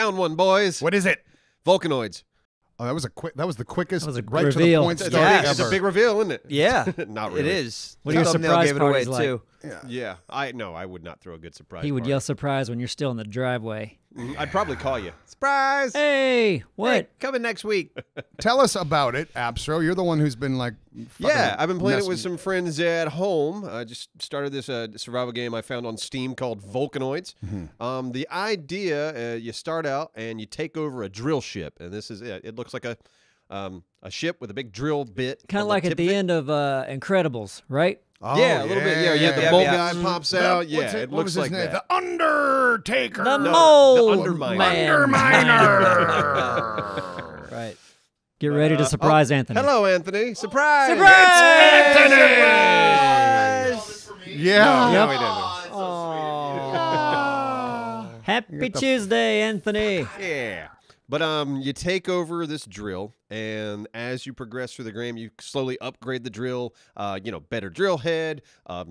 Found one, boys. What is it? Volcanoids. Oh, that was the quickest. That was a right reveal. to the point It's, starting it's ever. a big reveal, isn't it? Yeah, Not really. It is. What are your Thumbnail surprise gave it away parties like? too. Yeah. I would not throw a good surprise. He would party. yell surprise when you're still in the driveway. I'd probably call you. Surprise! Hey, what? Hey, coming next week. Tell us about it, Abstro. You're the one who's been like. Yeah, I've been playing it messing- with some friends at home. I just started this survival game I found on Steam called Volcanoids. The idea, you start out and you take over a drill ship, and this is it. It looks like a ship with a big drill bit. Kind on of like tip at the of it. end of Incredibles, right? Oh, Yeah, a little bit. Yeah, the yeah, mole yeah. guy pops The- out. what's Yeah, it- it what was looks his like name? that. The Undertaker. The No, mole the Underminer. man. Underminer. Right. Get ready to surprise Anthony. Hello, Anthony. Surprise! Surprise! Yeah. No, he didn't. Happy Tuesday, Anthony. Yeah. But you take over this drill, and as you progress through the game, you slowly upgrade the drill. Better drill head.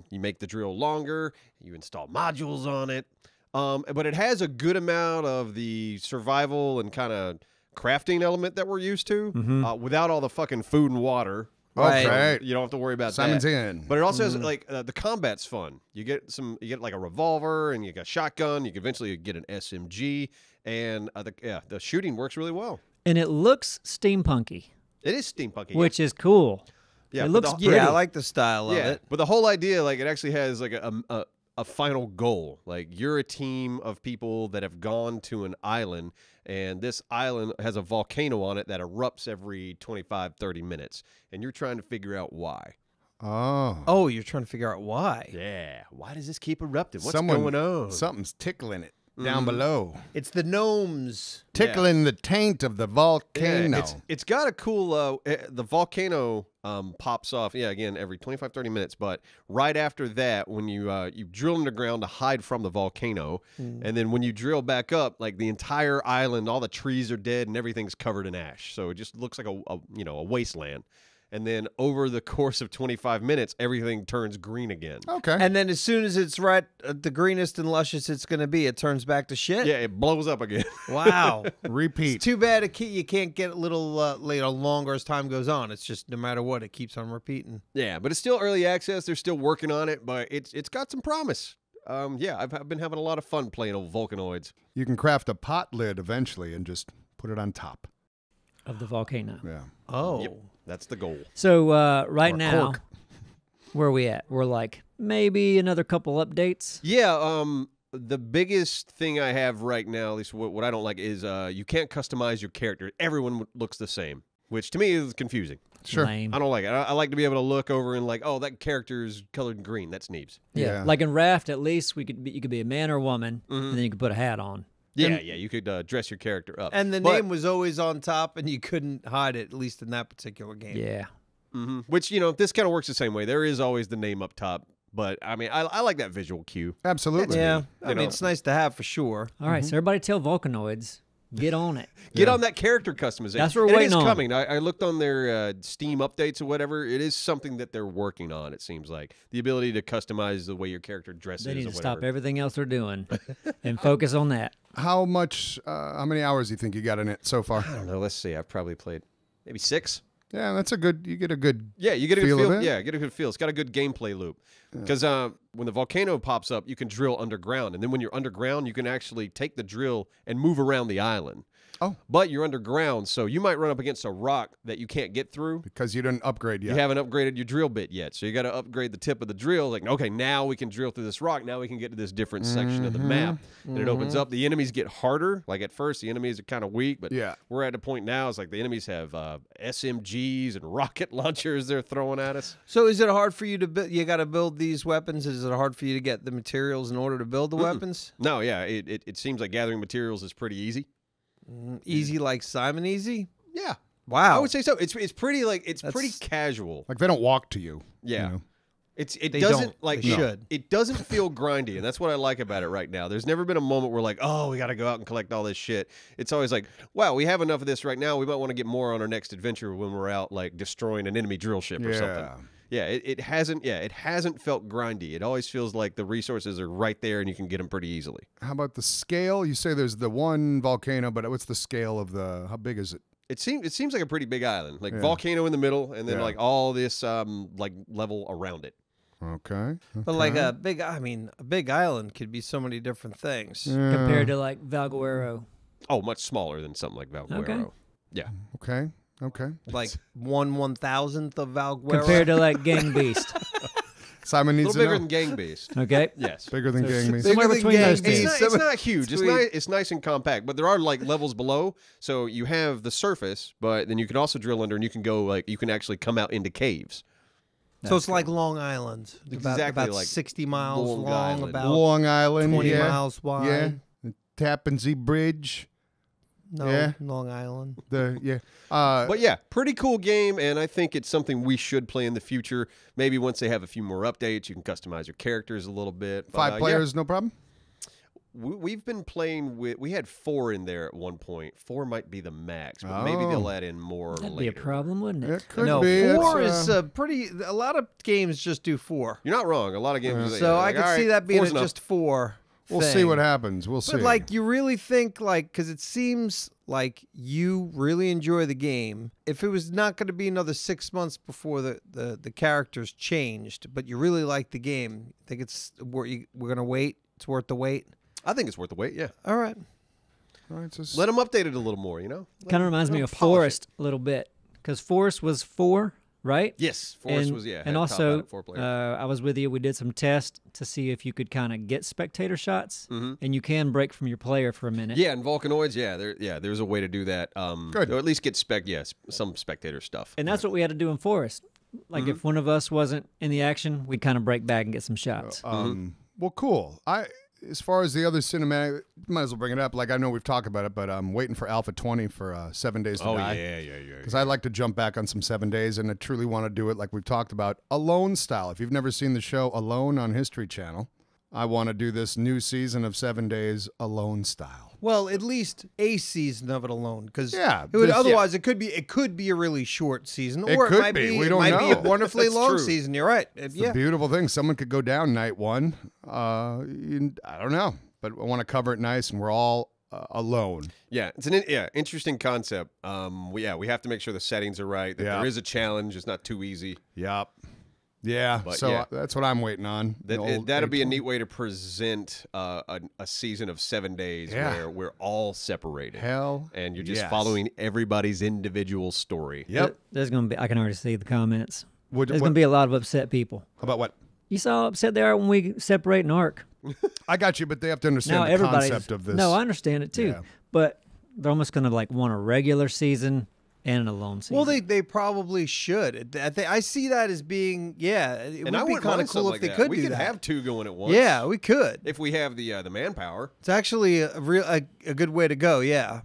You make the drill longer. You install modules on it. But it has a good amount of the survival and kind of crafting element that we're used to, without all the fucking food and water. Right. Okay. You don't have to worry about Simon's that. in. But it also has like the combat's fun. You get like a revolver and you get a shotgun. You can eventually get an SMG, and the shooting works really well. And it looks steampunky, It is steampunky, which is cool. yeah, it but looks the- pretty. Yeah, I like the style of it. But the whole idea, like, it actually has like a final goal. Like, you're a team of people that have gone to an island, and this island has a volcano on it that erupts every 25, 30 minutes, and you're trying to figure out why. Oh. Oh, you're trying to figure out why. Yeah, why does this keep erupting? What's Someone- going on? Something's tickling it down below. It's the gnomes. Tickling the taint of the volcano. Yeah, it's got a cool the volcano pops off again every 25 30 minutes, but right after that, when you drill underground to hide from the volcano, and then when you drill back up, like, the entire island, all the trees are dead and everything's covered in ash, so it just looks like a wasteland. And then over the course of 25 minutes, everything turns green again. Okay. And then as soon as it's right, the greenest and luscious it's going to be, it turns back to shit. Yeah, it blows up again. Wow. Repeat. It's too bad you can't get a little longer as time goes on. It's just no matter what, it keeps on repeating. Yeah, but it's still early access. They're still working on it, but it's got some promise. I've been having a lot of fun playing old Volcanoids. You can craft a pot lid eventually and just put it on top. Of the volcano. Yeah. Oh. Yep, that's the goal. So right Or now, cork. where are we at? We're like maybe another couple updates. Yeah, the biggest thing I have right now, at least what I don't like, is you can't customize your character. Everyone looks the same, which to me is confusing. Sure. Lame. I don't like it. I like to be able to look over and like, oh, that character is colored green. That's Neebs. Yeah. Yeah. Like in Raft, at least you could be a man or a woman, and then you could put a hat on. Yeah, you could dress your character up. And the But- name was always on top, and you couldn't hide it, at least in that particular game. Yeah. Which, this kind of works the same way. There is always the name up top, but I mean, I like that visual cue. Absolutely. Yeah. I You mean, know. it's nice to have for sure. All right. So everybody tell Volcanoids, get on it. Get on that character customization. That's what we're And waiting it is on. coming. I looked on their Steam updates or whatever. It is something that they're working on, it seems like. The ability to customize the way your character dresses They need or to whatever. stop everything else they're doing and focus on that. How many hours do you think you got in it so far? I don't know. Let's see. I've probably played maybe 6. Yeah, you get a good Yeah, you get a feel good of feel. it? Yeah, get a good feel. It's got a good gameplay loop. Because when the volcano pops up, you can drill underground. And then when you're underground, you can actually take the drill and move around the island. Oh. But you're underground, so you might run up against a rock that you can't get through. because you didn't upgrade yet. You haven't upgraded your drill bit yet. So you got to upgrade the tip of the drill. Like, okay, now we can drill through this rock. Now we can get to this different section of the map. And it opens up. The enemies get harder. Like, at first, the enemies are kind of weak. But Yeah. we're at a point now, it's like the enemies have SMGs and rocket launchers they're throwing at us. So is it hard for you to build? You got to build these weapons. Is it hard for you to get the materials in order to build the weapons? No, yeah, it seems like gathering materials is pretty easy. Easy like Simon Easy? Yeah. Wow. I would say so. It's pretty pretty That's- casual. Like they don't walk to you. Yeah. You know? It They doesn't don't. like They should. It doesn't feel grindy, and that's what I like about it right now. There's never been a moment where like, oh, we got to go out and collect all this shit. It's always like, wow, we have enough of this right now. We might want to get more on our next adventure when we're out like destroying an enemy drill ship or something. Yeah, it hasn't felt grindy. It always feels like the resources are right there and you can get them pretty easily. How about the scale? You say there's the one volcano, but what's the scale of the? How big is it? It seems like a pretty big island, like Yeah. volcano in the middle, and then Yeah. like all this like level around it. Okay. But like a big island could be so many different things. compared to like Valguero. Oh, much smaller than something like Valguero. Okay. Yeah. Okay. Okay. Like 1/1000th of Valguero. Compared to like Gang Beast. Simon A needs little to bigger know. than Gang Beast. Okay. Yes. Bigger than Gang Beast. Somewhere Bigger than between those Gang two. Beast. It's not huge. Sweet. It's nice and compact, but there are like levels below. So you have the surface, but then you can also drill under, and you can go like you can actually come out into caves. So it's like Long Island. Exactly about like 60 miles Long long, Island. about Long Island. 20 yeah. miles wide. Yeah. The Tappan Zee Bridge. No, Yeah. Long Island. Yeah. But yeah, pretty cool game, and I think it's something we should play in the future. Maybe once they have a few more updates, you can customize your characters a little bit. But, 5 yeah, players, no problem. we've been playing with. We had 4 in there at one point. 4 might be the max, but maybe Oh. they'll add in more That'd later. be a problem, wouldn't it? It could No, be. 4 It's, is pretty. A lot of games just do 4. You're not wrong. A lot of games. are So I like, could all see right, that being 4's enough. just 4. we'll see thing. what happens. We'll see. But like, you really think like, because it seems like you really enjoy the game. If it was not going to be another 6 months before the characters changed, but you really like the game, think it's we're going to wait. It's worth the wait. I think it's worth the wait. Yeah, All right. All right, just let them update it a little more. You know, Kind of reminds me of polish Forest a little bit, because Forest was 4, right? yes, Force and, was had and top out also at 4 players. I was with you. We did some tests to see if you could kind of get spectator shots, Mhm. and you can break from your player for a minute. Yeah, and Volcanoids, there's a way to do that. Good. Or at least get some spectator stuff. And that's what we had to do in Forest. Like if one of us wasn't in the action, we'd kind of break back and get some shots. Well, cool. As far as the other cinematic, might as well bring it up. Like I know we've talked about it, but I'm waiting for Alpha 20 for 7 Days to Die. yeah. Because I like to jump back on some 7 Days, and I truly want to do it like we've talked about, Alone style. If you've never seen the show Alone on History Channel, I want to do this new season of 7 Days Alone style. Well, at least a season of it alone, because Yeah, otherwise it could be a really short season, It or could it might be. be. We It don't might be a know. wonderfully That's long true. season. You're right. It's a beautiful thing. Someone could go down night 1. I don't know, but I want to cover it nice, and we're all alone. Yeah, it's an interesting concept. We have to make sure the settings are right. That Yeah. there is a challenge. It's not too easy. Yep. Yeah. But so yeah. That's what I'm waiting on. The old That'd be a 820. neat way to present a season of 7 days Yeah. where we're all separated. Hell. And you're just yes. following everybody's individual story. Yep. There's going to be, I can already see the comments. What, There's going to be a lot of upset people. about what? You saw how upset they are when we separate an arc. I got you, but they have to understand Now the everybody's concept of this. No, I understand it too. Yeah. But they're almost going to like want a regular season and an alone season. Well, they probably should. I see that as being it And I would be wouldn't kind of mind cool something if they like that. could We do could that. have 2 going at once. Yeah, we could. If we have the manpower. It's actually a good way to go. Yeah.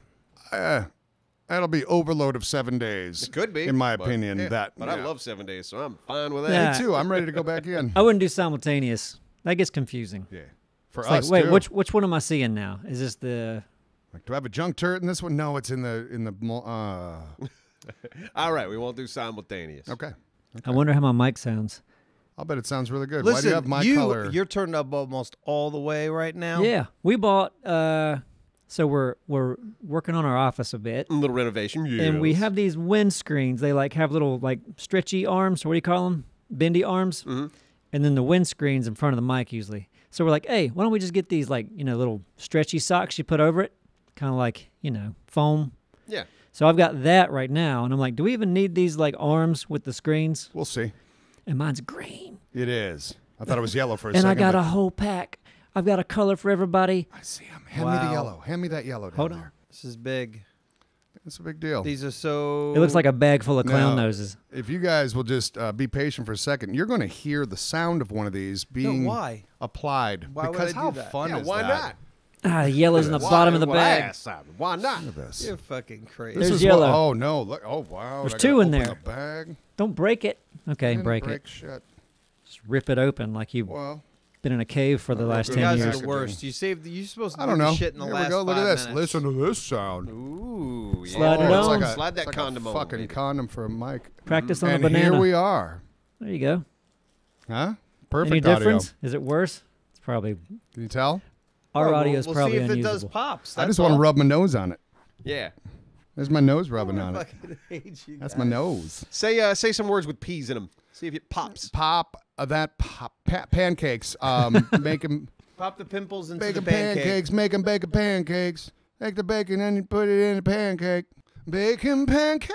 That'll be overload of 7 days. It could be. in my but, opinion. yeah. But I love 7 days, so I'm fine with that. Yeah. Me too. I'm ready to go back in. I wouldn't do simultaneous. That gets confusing. Yeah, for It's us like, wait, too. which one am I seeing now? Is this the? Like, do I have a junk turret in this one? No, it's in the. All right, we won't do simultaneous. Okay, I wonder how my mic sounds. I'll bet it sounds really good. Why do Listen, you have my color? you're turned up almost all the way right now. Yeah, we bought. So we're working on our office a bit, A little renovation. Yes. and we have these wind screens. They like have little like stretchy arms. Or what do you call them? Bendy arms. Mm-hmm. And then the wind screens in front of the mic usually. So we're like, hey, why don't we just get these like little stretchy socks you put over it, kind of like foam. Yeah. So I've got that right now, and I'm like, do we even need these like arms with the screens? We'll see. And mine's green. It is. I thought it was yellow for a And second. I got but a whole pack. I've got a color for everybody. I see him. Hand me the Wow. yellow. Hand me that yellow. Down Hold on. there. This is big. It's a big deal. These are so. It looks like a bag full of clown Now, noses. If you guys will just be patient for a second, you're going to hear the sound of one of these being why? applied. Why would because I do how that? fun Yeah, is why that? not? The yellow's in the bottom of the Why I bag. asked Simon, why not? Look at this. You're fucking crazy. This There's is what- yellow. oh no! Look! Oh wow! There's I gotta 2 in open there. The bag. Don't break it. Okay, And break it. Shut. Just rip it open like you've Well, been in a cave for the last good. You 10 guys years. are the worst. You saved. You supposed to I do don't the know. shit in the Here last we go. Look at 5 this. minutes. Listen to this sound. Ooh, yeah. Slide it it's on. like a, Slide that it's like condom a on. fucking condom for a mic. Practice on And a banana. here we are. There you go. Huh? Perfect Any audio. difference? Is it worse? It's probably Can you tell? our Well, audio is we'll probably see if unusable. it does pops. I That's just want to all. rub my nose on it. Yeah. There's my nose rubbing on it. Fucking hate you That's guys. my nose. Say some words with peas in them. See if it pops. Pop pancakes. Make them Pop the pimples into bacon the pancake. pancakes. Make them bacon pancakes. Take the bacon and you put it in a pancake. Bacon pancakes.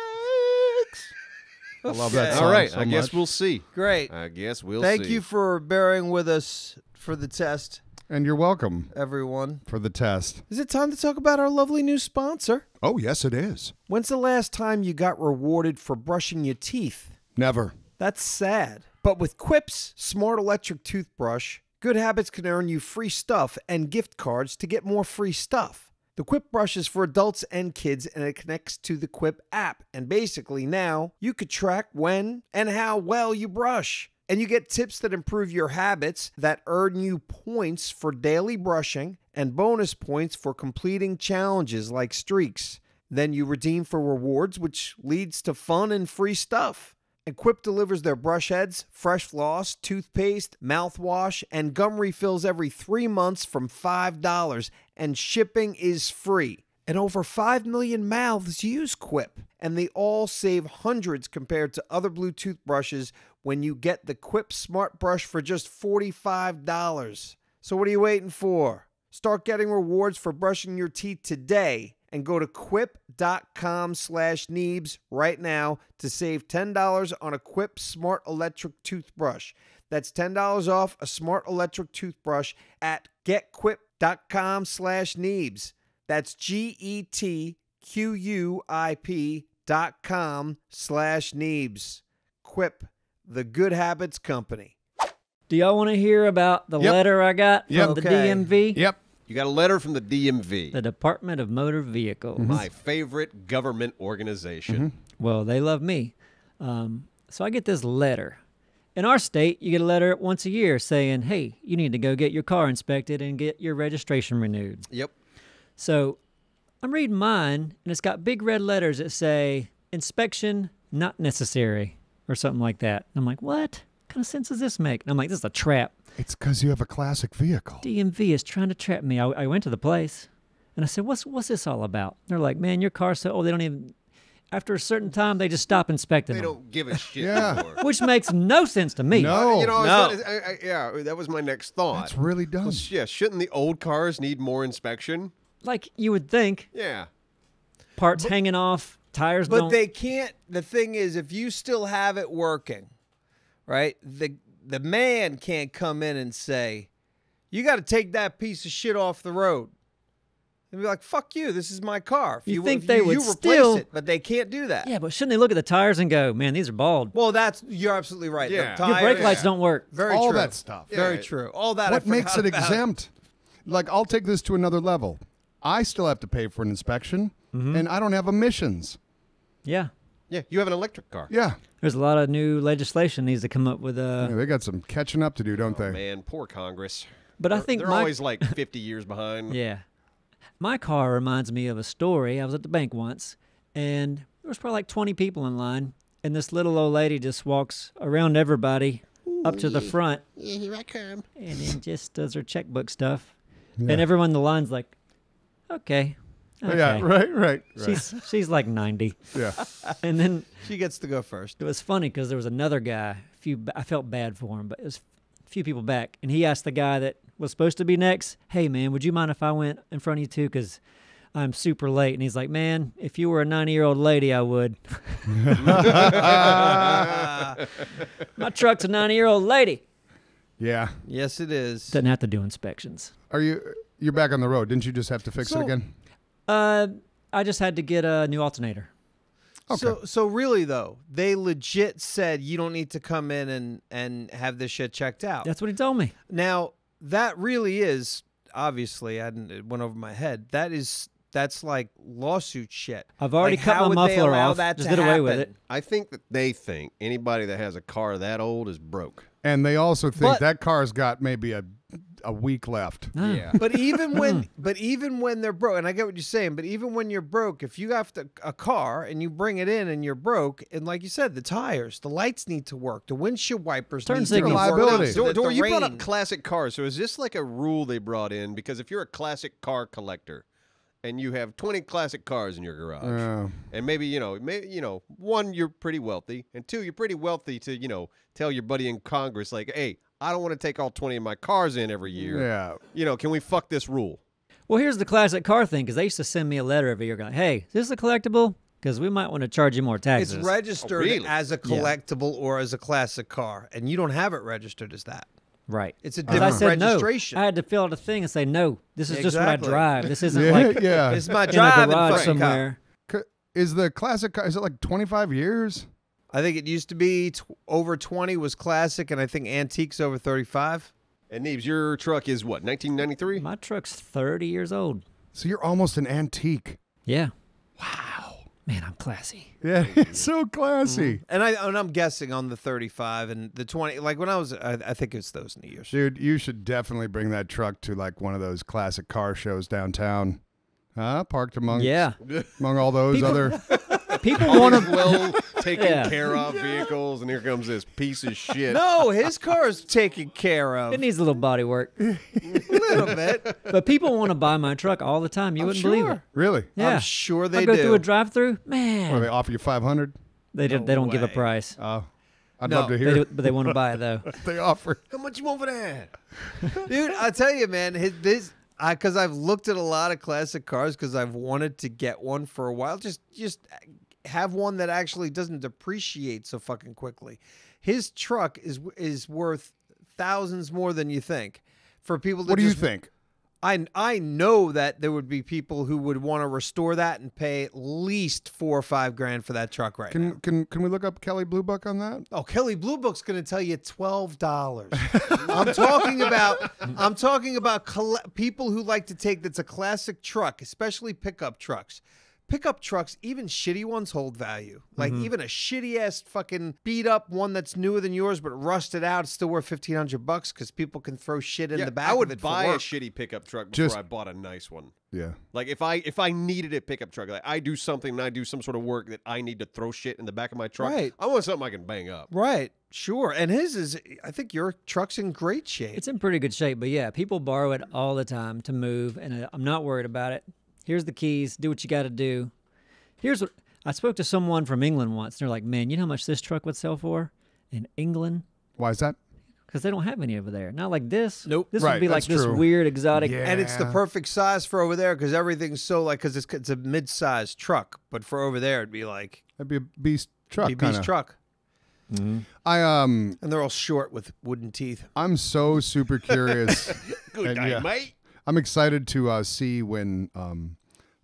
I love that Okay. song All right. so I guess much. we'll see. Great. I guess we'll Thank see. you for bearing with us for the test, And you're welcome everyone. for the test. Is it time to talk about our lovely new sponsor? Oh, yes, it is. When's the last time you got rewarded for brushing your teeth? Never. That's sad. But with Quip's smart electric toothbrush, Good Habits can earn you free stuff and gift cards to get more free stuff. The Quip brush is for adults and kids, and it connects to the Quip app. And basically now, you could track when and how well you brush. And you get tips that improve your habits that earn you points for daily brushing and bonus points for completing challenges like streaks. Then you redeem for rewards, which leads to fun and free stuff. And Quip delivers their brush heads, fresh floss, toothpaste, mouthwash, and gum refills every 3 months from $5, and shipping is free. And over 5 million mouths use Quip, and they all save hundreds compared to other Bluetooth brushes when you get the Quip Smart Brush for just $45. So what are you waiting for? Start getting rewards for brushing your teeth today and go to quip.com/Neebs right now to save $10 on a Quip Smart Electric Toothbrush. That's $10 off a smart electric toothbrush at getquip.com/Neebs. That's GETQUIP.com/Neebs. Quip, the Good Habits Company. Do y'all want to hear about the Yep. letter I got Yep. from the Okay. DMV? Yep. You got a letter from the DMV, The Department of Motor Vehicles. my favorite government organization. Well, they love me. So I get this letter. In our state, you get a letter once a year saying, hey, you need to go get your car inspected and get your registration renewed. Yep. So I'm reading mine, and it's got big red letters that say, inspection not necessary, or something like that. And I'm like, what kind of sense does this make? And I'm like, this is a trap. It's because you have a classic vehicle. DMV is trying to trap me. I went to the place, and I said, what's this all about? They're like, man, your car's so old, they don't even, after a certain time, they just stop inspecting They them. don't give a shit Yeah. anymore. Which makes no sense to me. No. You know, No. yeah, that was my next thought. That's really dumb. Well, yeah, shouldn't the old cars need more inspection? Like you would think, Yeah. parts hanging off, tires But don't. they can't. The thing is, if you still have it working, right? The man can't come in and say, "You got to take that piece of shit off the road." And be like, "Fuck you! This is my car." If You think if they would you replace still- it, but they can't do that. Yeah, but shouldn't they look at the tires and go, man, these are bald. Well, you're absolutely right. The Yeah. tires- Your brake lights yeah. don't work. Very All true. that stuff. Very Yeah. true. All that. I What makes forgot it about. exempt? Like, I'll take this to another level. I still have to pay for an inspection, and I don't have emissions. Yeah. Yeah, you have an electric car. Yeah. There's a lot of new legislation needs to come up with Yeah, they got some catching up to do, don't they? Man, poor Congress. but I think they're my always like 50 years behind. yeah. My car reminds me of a story. I was at the bank once, and there was probably like 20 people in line, and this little old lady just walks around everybody up to the front. Yeah, here I come. And then just does her checkbook stuff. Yeah. And everyone in the line's like, okay. Yeah, right. She's like 90. Yeah. And then She gets to go first. it was funny because there was another guy. I felt bad for him, but it was a few people back. And he asked the guy that was supposed to be next, hey, man, would you mind if I went in front of you too? Because I'm super late. And he's like, man, if you were a 90-year-old lady, I would. My truck's a 90-year-old lady. Yeah. Yes, it is. Doesn't have to do inspections. You're back on the road. Didn't you just have to fix it So- again? I just had to get a new alternator. Okay. So really though, they legit said you don't need to come in and have this shit checked out. That's what he told me. Now that really is obviously it went over my head. That's like lawsuit shit. I've already Like, cut how my would they muffler allow off. that Just to did away with happen? it. I think that they think anybody that has a car that old is broke. And they also think But- that car's got maybe a a week left. No. Yeah. But even when they're broke, and I get what you're saying, but even when you're broke, if you have a car and you bring it in and you're broke, and like you said, the tires, the lights need to work, the windshield wipers Turn need signals. to work. Reliability. so that Dor, the you brought rain- up classic cars. So is this like a rule they brought in? Because if you're a classic car collector and you have 20 classic cars in your garage, and maybe, one, you're pretty wealthy, and two, you're pretty wealthy to, tell your buddy in Congress, like, hey, I don't want to take all 20 of my cars in every year. Yeah. Can we fuck this rule? Well, here's the classic car thing, because they used to send me a letter every year going, hey, is this a collectible? Because we might want to charge you more taxes. It's registered really? as a collectible or as a classic car, and you don't have it registered as that. Right. It's a 'Cause I different said registration. no. I had to fill out a thing and say, no, this is just what I Exactly. drive. This isn't Yeah, like yeah. It's my in a driving garage fucking car. somewhere. Is the classic car, is it like 25 years? I think it used to be over 20 was classic, and I think antiques over 35. And Neebs, your truck is what, 1993? My truck's 30 years old. So you're almost an antique. Yeah. Wow. Man, I'm classy. Yeah, it's so classy. And I'm guessing on the 35 and the 20. Like when I think it's those in the years. Dude, you should definitely bring that truck to like one of those classic car shows downtown. Parked among all those other. People All want these to. well taken Yeah. care of vehicles, and here comes this piece of shit. No, his car's taken care of. It needs a little body work. a little bit. But people want to buy my truck all the time. You wouldn't believe it. Really? Yeah. I'm sure they I go do. through a drive-through. Or Man, they offer you 500? they don't give a way. price. Oh, I'd No, love to They hear do, but they want to buy it though. they offer. How much you want for that? Dude, I tell you, man, because I've looked at a lot of classic cars because I've wanted to get one for a while. Just have one that actually doesn't depreciate so fucking quickly. His truck is worth thousands more than you think. For people to What do you just- think? I know that there would be people who would want to restore that and pay at least $4 or $5 grand for that truck right now. Can we look up Kelly Blue Book on that? Oh, Kelly Blue Book's going to tell you $12. I'm talking about people who like to take that's a classic truck, especially pickup trucks. Pickup trucks, even shitty ones, hold value. Like even a shitty ass fucking beat up one that's newer than yours but rusted out, it's still worth $1,500 because people can throw shit in the back. I would of it buy for a work. shitty pickup truck before Just- I bought a nice one. Yeah. Like if I needed a pickup truck, like I do something and I do some sort of work that I need to throw shit in the back of my truck. Right. I want something I can bang up. Right, sure. And his is, I think your truck's in great shape. It's in pretty good shape, but yeah, people borrow it all the time to move, and I'm not worried about it. Here's the keys. Do what you got to do. Here's what I spoke to someone from England once. They're like, "Man, you know how much this truck would sell for in England? Why is that? Because they don't have any over there. Not like this. Nope. This Right, would be like that's this true. weird exotic. Yeah. And it's the perfect size for over there because everything's so like, because it's a mid-sized truck. But for over there, it'd be like That'd be a beast truck. BB's kinda. truck. And And they're all short with wooden teeth. I'm so super curious. Good And night, yeah. mate. I'm excited to see when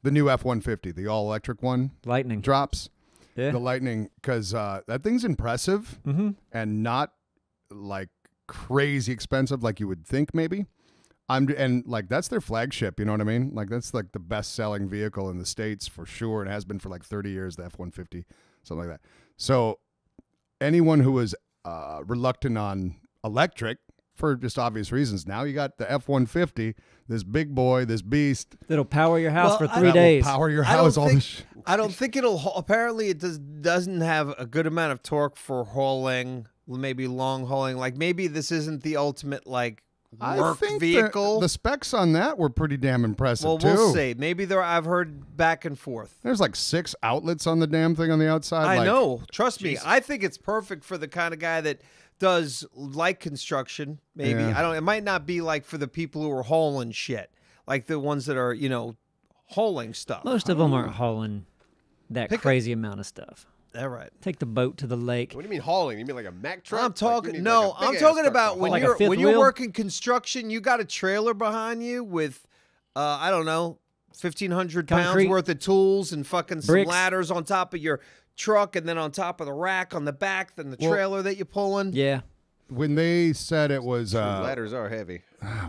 the new F-150, the all-electric one, Lightning. drops. Yeah. The Lightning, because that thing's impressive and not like crazy expensive like you would think maybe. And like that's their flagship, you know what I mean? Like that's like the best-selling vehicle in the States for sure, and has been for like 30 years, the F-150, something like that. So anyone who was reluctant on electric for just obvious reasons, now you got the F-150, this big boy, this beast. That'll power your house Well, for I- 3 that will days. power your I don't house. All think- this. I don't think it'll. Apparently, it doesn't have a good amount of torque for hauling, maybe long hauling. Like maybe this isn't the ultimate like work vehicle. The specs on that were pretty damn impressive well, too. we'll see. Maybe there. I've heard back and forth. There's like 6 outlets on the damn thing on the outside. I like, know. Trust me. I think it's perfect for the kind of guy that does light construction. Maybe Yeah. I don't. It might not be like for the people who are hauling shit, like the ones that are hauling stuff. Most of them aren't hauling that Pick up- crazy amount of stuff. All right. Take the boat to the lake. What do you mean hauling? You mean like a Mack truck? I'm Like, talking. you need no, like a I'm big-ass talking truck about to when haul. Like a you're fifth when you're wheel? working construction. You got a trailer behind you with, I don't know, 1,500 pounds Concrete. worth of tools and fucking some Bricks. ladders on top of your truck, and then on top of the rack on the back, then the Well- trailer that you're pulling. Yeah. When they said it was Ladders are heavy.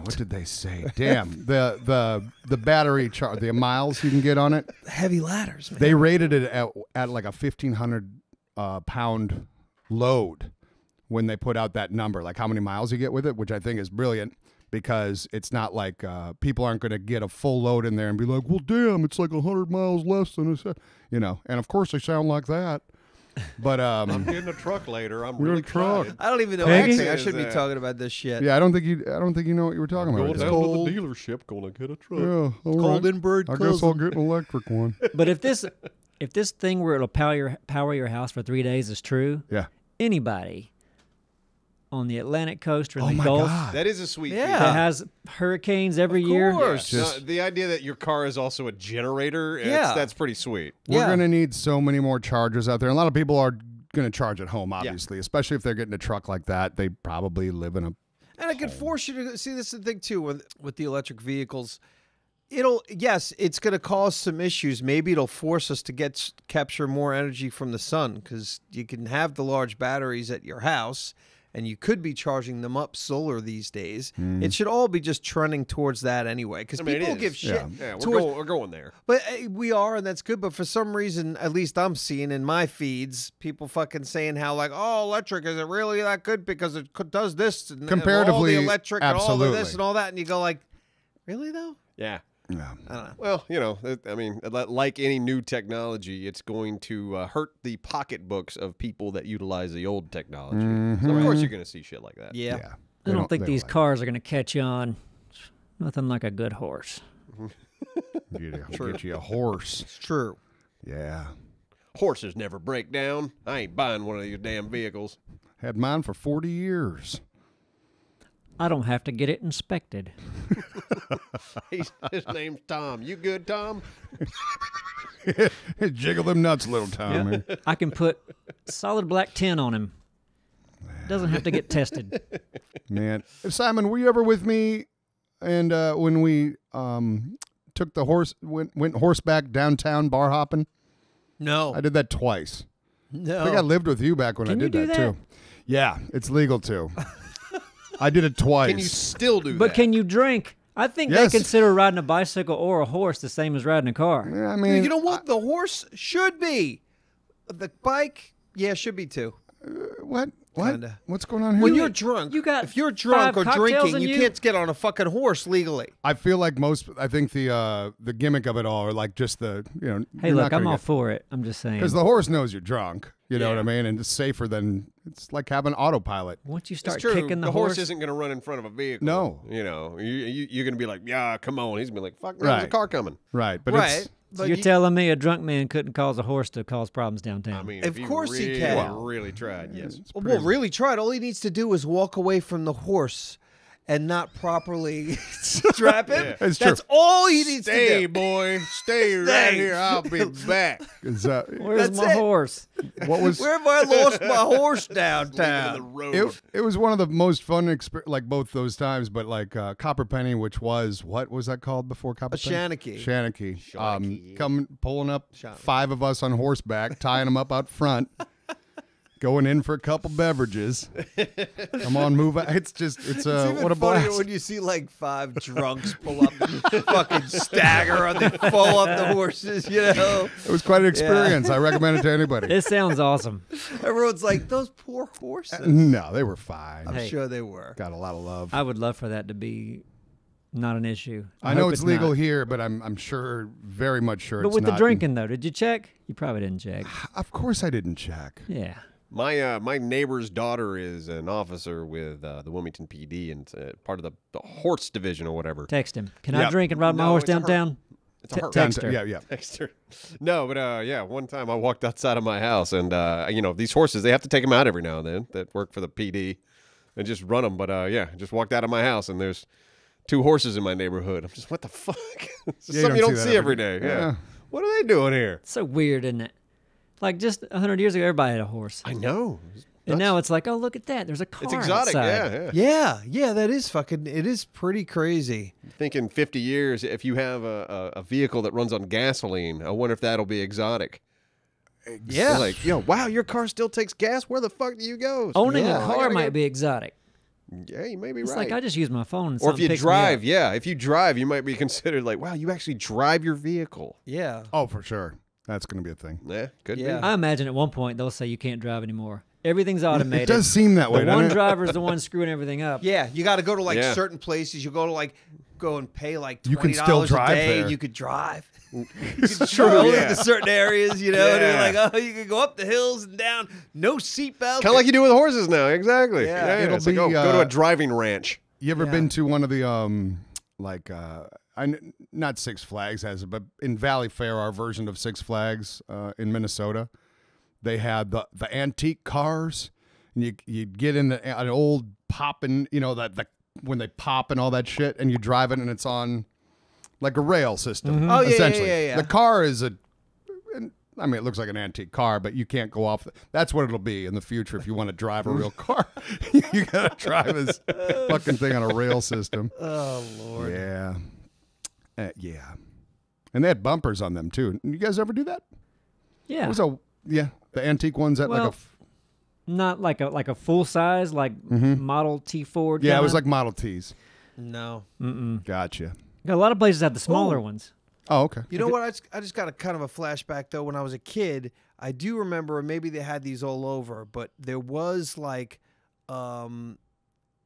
what did they say? Damn. The battery charge, the miles you can get on it. Heavy ladders, man. They rated it at like a 1,500 pound load when they put out that number, like how many miles you get with it, which I think is brilliant. because it's not like people aren't going to get a full load in there and be like, well, damn, it's like 100 miles less than you know. And of course they sound like that. But I'm getting a truck later. I'm You're really in a truck. excited. I don't even know Peggy? anything. I shouldn't be Is that- talking about this shit. yeah, I don't think you know what you were talking about. Going Yeah, down cold. to the dealership, gonna get a truck. all Cold right. inbird I guess I'll closing. get an electric one. But if this thing where it'll power your house for 3 days is true, Yeah. anybody on the Atlantic coast or in Oh the my Gulf God. That is a sweet Yeah. feature. that has hurricanes every Of year, course. Just- No, the idea that your car is also a generator, Yeah. that's pretty sweet. We're Yeah. going to need so many more chargers out there. And a lot of people are going to charge at home, obviously, especially if they're getting a truck like that. They probably live in a. And it could force you to see. This is the thing too with the electric vehicles. It's going to cause some issues. Maybe it'll force us to capture more energy from the sun because you can have the large batteries at your house, and you could be charging them up solar these days. It should all be just trending towards that anyway because I mean, it people is. give shit. Yeah, towards- we're going there. But we are, and that's good. But for some reason, at least I'm seeing in my feeds, people fucking saying how like, oh, electric, is it really that good because it does this and all Comparatively, the electric and all of absolutely. this and all that, and you go like, really though? Yeah. Yeah. I don't know. Well, you know, I mean, like any new technology, it's going to hurt the pocketbooks of people that utilize the old technology. So of course you're going to see shit like that. Yeah. Yeah. I don't think they these like cars are going to catch on. Nothing like a good horse. it. Get you a horse. It's true. Yeah. Horses never break down. I ain't buying one of your damn vehicles. Had mine for 40 years. I don't have to get it inspected. His name's Tom. You good, Tom? Jiggle them nuts, little Tommy. I can put solid black tin on him. Doesn't have to get tested. Man. Simon, were you ever with me and when we took the went horseback downtown bar hopping? No. I did that twice. No. I think I lived with you back when Can I you did do that, that? too. Yeah, it's legal too. I did it twice. Can you still do that? But can you drink? I think Yes. they consider riding a bicycle or a horse the same as riding a car. Yeah, I mean, you know what? The horse should be. The bike, yeah, should be too. what? Kinda. What's going on here? When you're drunk, you got if you're drunk 5 or cocktails drinking, in you you? can't get on a fucking horse legally. I feel like I think the gimmick of it all, or like just the, Hey, look, I'm all for it. I'm just saying. because the horse knows you're drunk. You know Yeah. what I mean? And it's safer than, it's like having autopilot. Once you It's start true. kicking the horse isn't going to run in front of a vehicle. No. You know, you're going to be like, yeah, come on. He's going to be like, fuck, there's a Right. car coming. Right. But Right. it's, So you're telling me a drunk man couldn't cause a horse to cause problems downtown? I mean, Of if course he really, can. really tried, yes. Well, really tried. All he needs to do is walk away from the horse and not properly strap him. Yeah. It's That's true. all he needs Stay, to do. boy. Stay right Stay. here. I'll be back. it's, Where's That's my it. horse? what was Where have I lost my horse Leaving the downtown? road. it was one of the most fun like both those times, but like Copper Penny, which was, what was that called before Copper A Penny? Shanachie. Shanachie. Coming, pulling up Shanachie. 5 of us on horseback, tying them up out front, going in for a couple beverages. Come on, move out. It's It's what even a funnier blast. when you see like 5 drunks pull up and fucking stagger and they fall off the horses, you know? It was quite an experience. I recommend it to anybody. It sounds awesome. Everyone's like, those poor horses. No, they were fine. I'm Hey. sure they were. Got a lot of love. I would love for that to be not an issue. I know hope it's legal not. here, but I'm sure, very much sure But it's with the not. drinking though, did you check? You probably didn't check. Of course I didn't check. Yeah. My neighbor's daughter is an officer with the Wilmington PD and part of the horse division or whatever. Text him. Can I Yep. drink and ride my No, horse it's a her. downtown? It's a her. Text her. Yeah, yeah. Text her. No, but yeah, one time I walked outside of my house and these horses, they have to take them out every now and then that work for the PD and just run them. But yeah, just walked out of my house and there's 2 horses in my neighborhood. I'm just, what the fuck? It's Yeah, something you don't that see every day. Yeah. Yeah. What are they doing here? It's so weird, isn't it? Like just 100 years ago, everybody had a horse. I know. And now it's like, oh, look at that. There's a car It's exotic. outside. Yeah, that is fucking, it is pretty crazy. Think in 50 years, if you have a vehicle that runs on gasoline, I wonder if that'll be exotic. Yeah. Like, wow, your car still takes gas? Where the fuck do you go? Owning Yeah, a I car gotta might go- be exotic. Yeah, you may be It's right. like I just use my phone. And or if something you picks me up. drive, if you drive, you might be considered like, wow, you actually drive your vehicle. Yeah. Oh, for sure. That's going to be a thing. Yeah, could Yeah. be. I imagine at one point they'll say you can't drive anymore. Everything's It automated. does seem that way, The doesn't one it? driver's the one screwing everything up. Yeah, you got to go to like Yeah. certain places. You go and pay like $20 You can still drive a day, there. and you could drive. You could go yeah. into certain areas, you know. And Yeah. you're like, oh, you can go up the hills and down, no seatbelt. Kind of like you do with horses now. Exactly. Yeah. It'll It's like, be, go to a uh, driving ranch. You ever Yeah. been to one of the not Six Flags has it, but in Valley Fair, our version of Six Flags in Minnesota, they had the antique cars, and you'd get in an old popping, you know, that the when they pop and all that shit, and you drive it, and it's on like a rail system. Oh, yeah, yeah, essentially. yeah. The car is it looks like an antique car, but you can't go off. That's what it'll be in the future if you want to drive a real car. You gotta drive this fucking thing on a rail system. Oh Lord. Yeah. Yeah. And they had bumpers on them too. You guys ever do that? Yeah. It was the antique ones that Well, not like a full size like Model T Ford. yeah, it kinda. was like Model Ts. No. Gotcha. A lot of places have the smaller ones. Oh, okay. You know what? I just got a kind of a flashback though. When I was a kid, I do remember, and maybe they had these all over, but there was like a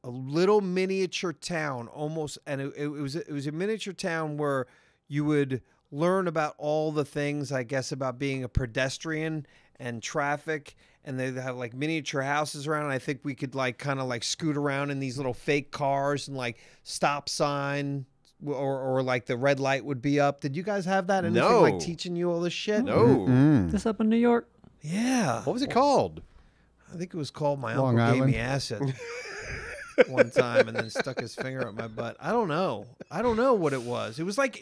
little miniature town almost, and it was a miniature town where you would learn about all the things, I guess, about being a pedestrian and traffic. And they have like miniature houses around. And I think we could like kind of like scoot around in these little fake cars and like stop sign. Or like the red light would be up. Did you guys have that? Anything No. like teaching you all this shit? No. This up in New York? Yeah. What was it called? I think it was called My Long Uncle Gave Island? Me Acid one time and then stuck his finger up my butt. I don't know what it was. It was like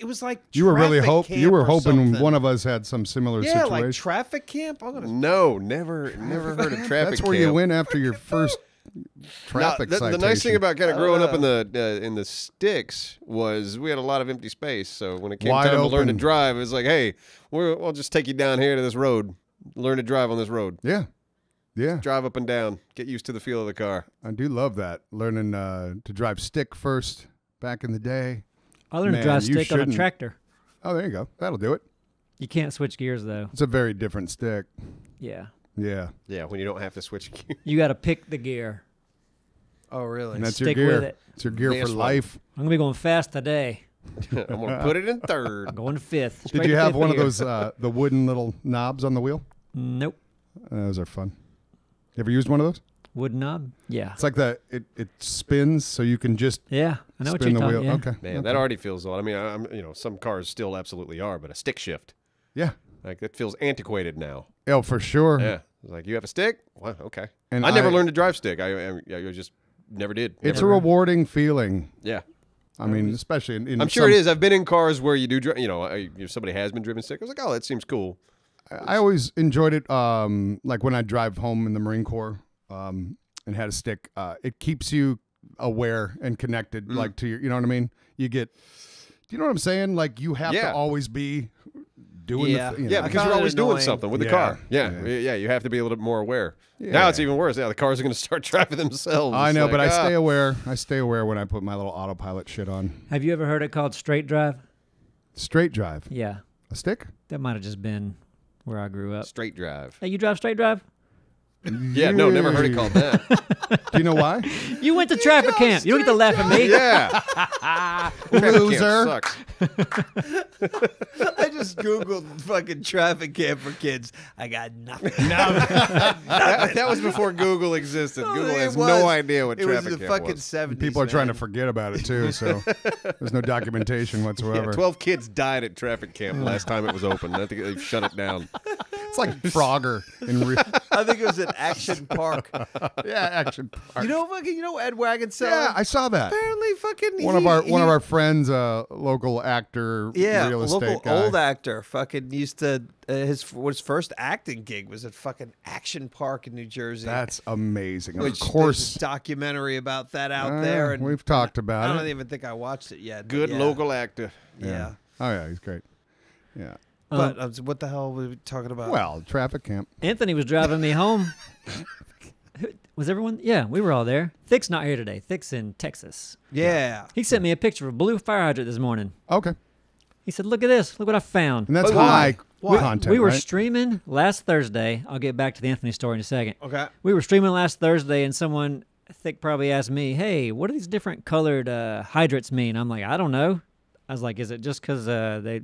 You were really traffic camp hoping or something. one of us had some similar yeah, situation. like traffic camp. I'm gonna No, never heard of traffic That's where you camp. went after your first Now, traffic the citation. nice thing about kind of growing up in the sticks was we had a lot of empty space. So when it came Wide time to learn to open. drive, it was like, hey, we'll just take you down here to this road. Learn to drive on this road. Yeah. Yeah. Drive up and down. Get used to the feel of the car. I do love that. Learning to drive stick first back in the day. I learned Man, to drive you stick on a shouldn't. tractor. Oh, there you go. That'll do it. You can't switch gears though. It's a very different stick. Yeah. Yeah. Yeah, when you don't have to switch gears. You got to pick the gear. Oh really? And that's Stick your gear. with it. It's your gear That's for fun. life. I'm gonna be going fast today. I'm gonna put it in third. I'm going fifth. Did Straight you to have fifth one of gear. those the wooden little knobs on the wheel? Nope. Those are fun. You ever used one of those? Wood knob. Yeah. It's like it spins so you can just Yeah. I know what spin you're the talking. wheel. Yeah. Okay. Man, that already feels old. I mean, I'm some cars still absolutely are, but a stick shift, Yeah. like that feels antiquated now. Oh, for sure. Yeah, it's like you have a stick. Well, okay. And I never learned to drive stick. I just never did. It's a Never. rewarding feeling. Yeah. I mean, especially in I'm sure it is. I've been in cars where you do, if somebody has been driven stick. I was like, oh, that seems cool. I always enjoyed it. Like when I drive home in the Marine Corps, and had a stick. It keeps you aware and connected, like to your. You know what I mean? You get. Do you know what I'm saying? Like you have Yeah. to always be doing. Yeah. The, you Yeah, know. because found you're it always doing annoying. something with the Yeah. car. Yeah. Yeah. Yeah, you have to be a little bit more aware. Yeah. Now it's even worse. Yeah, the cars are going to start driving themselves. I It's know, like, but I ah. stay aware. I stay aware when I put my little autopilot shit on. Have you ever heard it called straight drive? Straight drive. Yeah. A stick? That might have just been where I grew up. Straight drive. Hey, you drive straight drive? Yeah, no, never heard it called that. Do you know why? You went to traffic camp. You don't get to laugh at me. Yeah. Traffic camp Loser. sucks. I just Googled fucking traffic camp for kids. I got nothing. That was before Google existed. Google It has was. no idea what It was traffic the camp fucking was. 70s. People are trying to man. forget about it too, so there's no documentation Yeah, whatsoever. 12 kids died at traffic camp last time it was open. I think they've shut it down. It's like Frogger in real. I think it was at Action Park. Yeah, Action Park. You know Ed Wagonseller? Yeah, I saw that. Apparently fucking One of our friends, local actor, yeah, real estate local guy. old actor, fucking used to his first acting gig was at fucking Action Park in New Jersey. That's amazing. which Of there's course, a documentary about that out there, and we've talked about I it. don't even think I watched it yet. but Good yeah, local actor. yeah. Oh yeah, he's great. Yeah. But what the hell were we talking about? Well, traffic camp. Anthony was driving me home. Was everyone? Yeah, we were all there. Thick's not here today. Thick's in Texas. yeah. He sent me a picture of a blue fire hydrant this morning. Okay. He said, "Look at this. Look what I found." And that's Why? high content. We were right? streaming last Thursday. I'll get back to the Anthony story in a second. Okay. We were streaming last Thursday, and someone, I think, probably asked me, "Hey, what do these different colored hydrants mean?" I'm like, "I don't know." I was like, "Is it just because they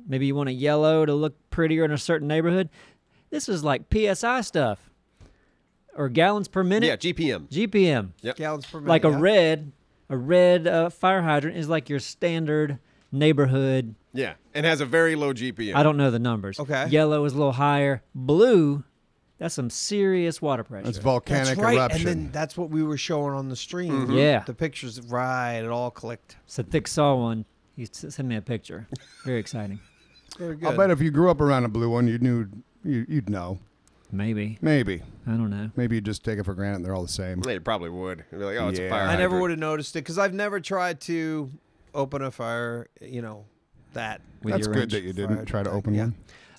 maybe you want a yellow to look prettier in a certain neighborhood?" This is like PSI stuff or gallons per minute. Yeah, GPM. GPM. Yep. Gallons per minute. Like yeah. a red fire hydrant is like your standard neighborhood. Yeah, and has a very low GPM. I don't know the numbers. Okay. Yellow is a little higher. Blue, that's some serious water pressure. That's volcanic That's right. eruption. And then that's what we were showing on the stream. Yeah. The pictures, right? It all clicked. So Thick saw one. He sent me a picture. Very exciting. Very good. I'll bet if you grew up around a blue one, you'd know. Maybe. Maybe. I don't know. Maybe you just take it for granted and they're all the same. Yeah, you probably would. You'd be like, oh, it's a Yeah. fire I hydrant. never would have noticed it because I've never tried to open a fire. That. With That's your good wrench. that you didn't Fire try to thing, open yeah.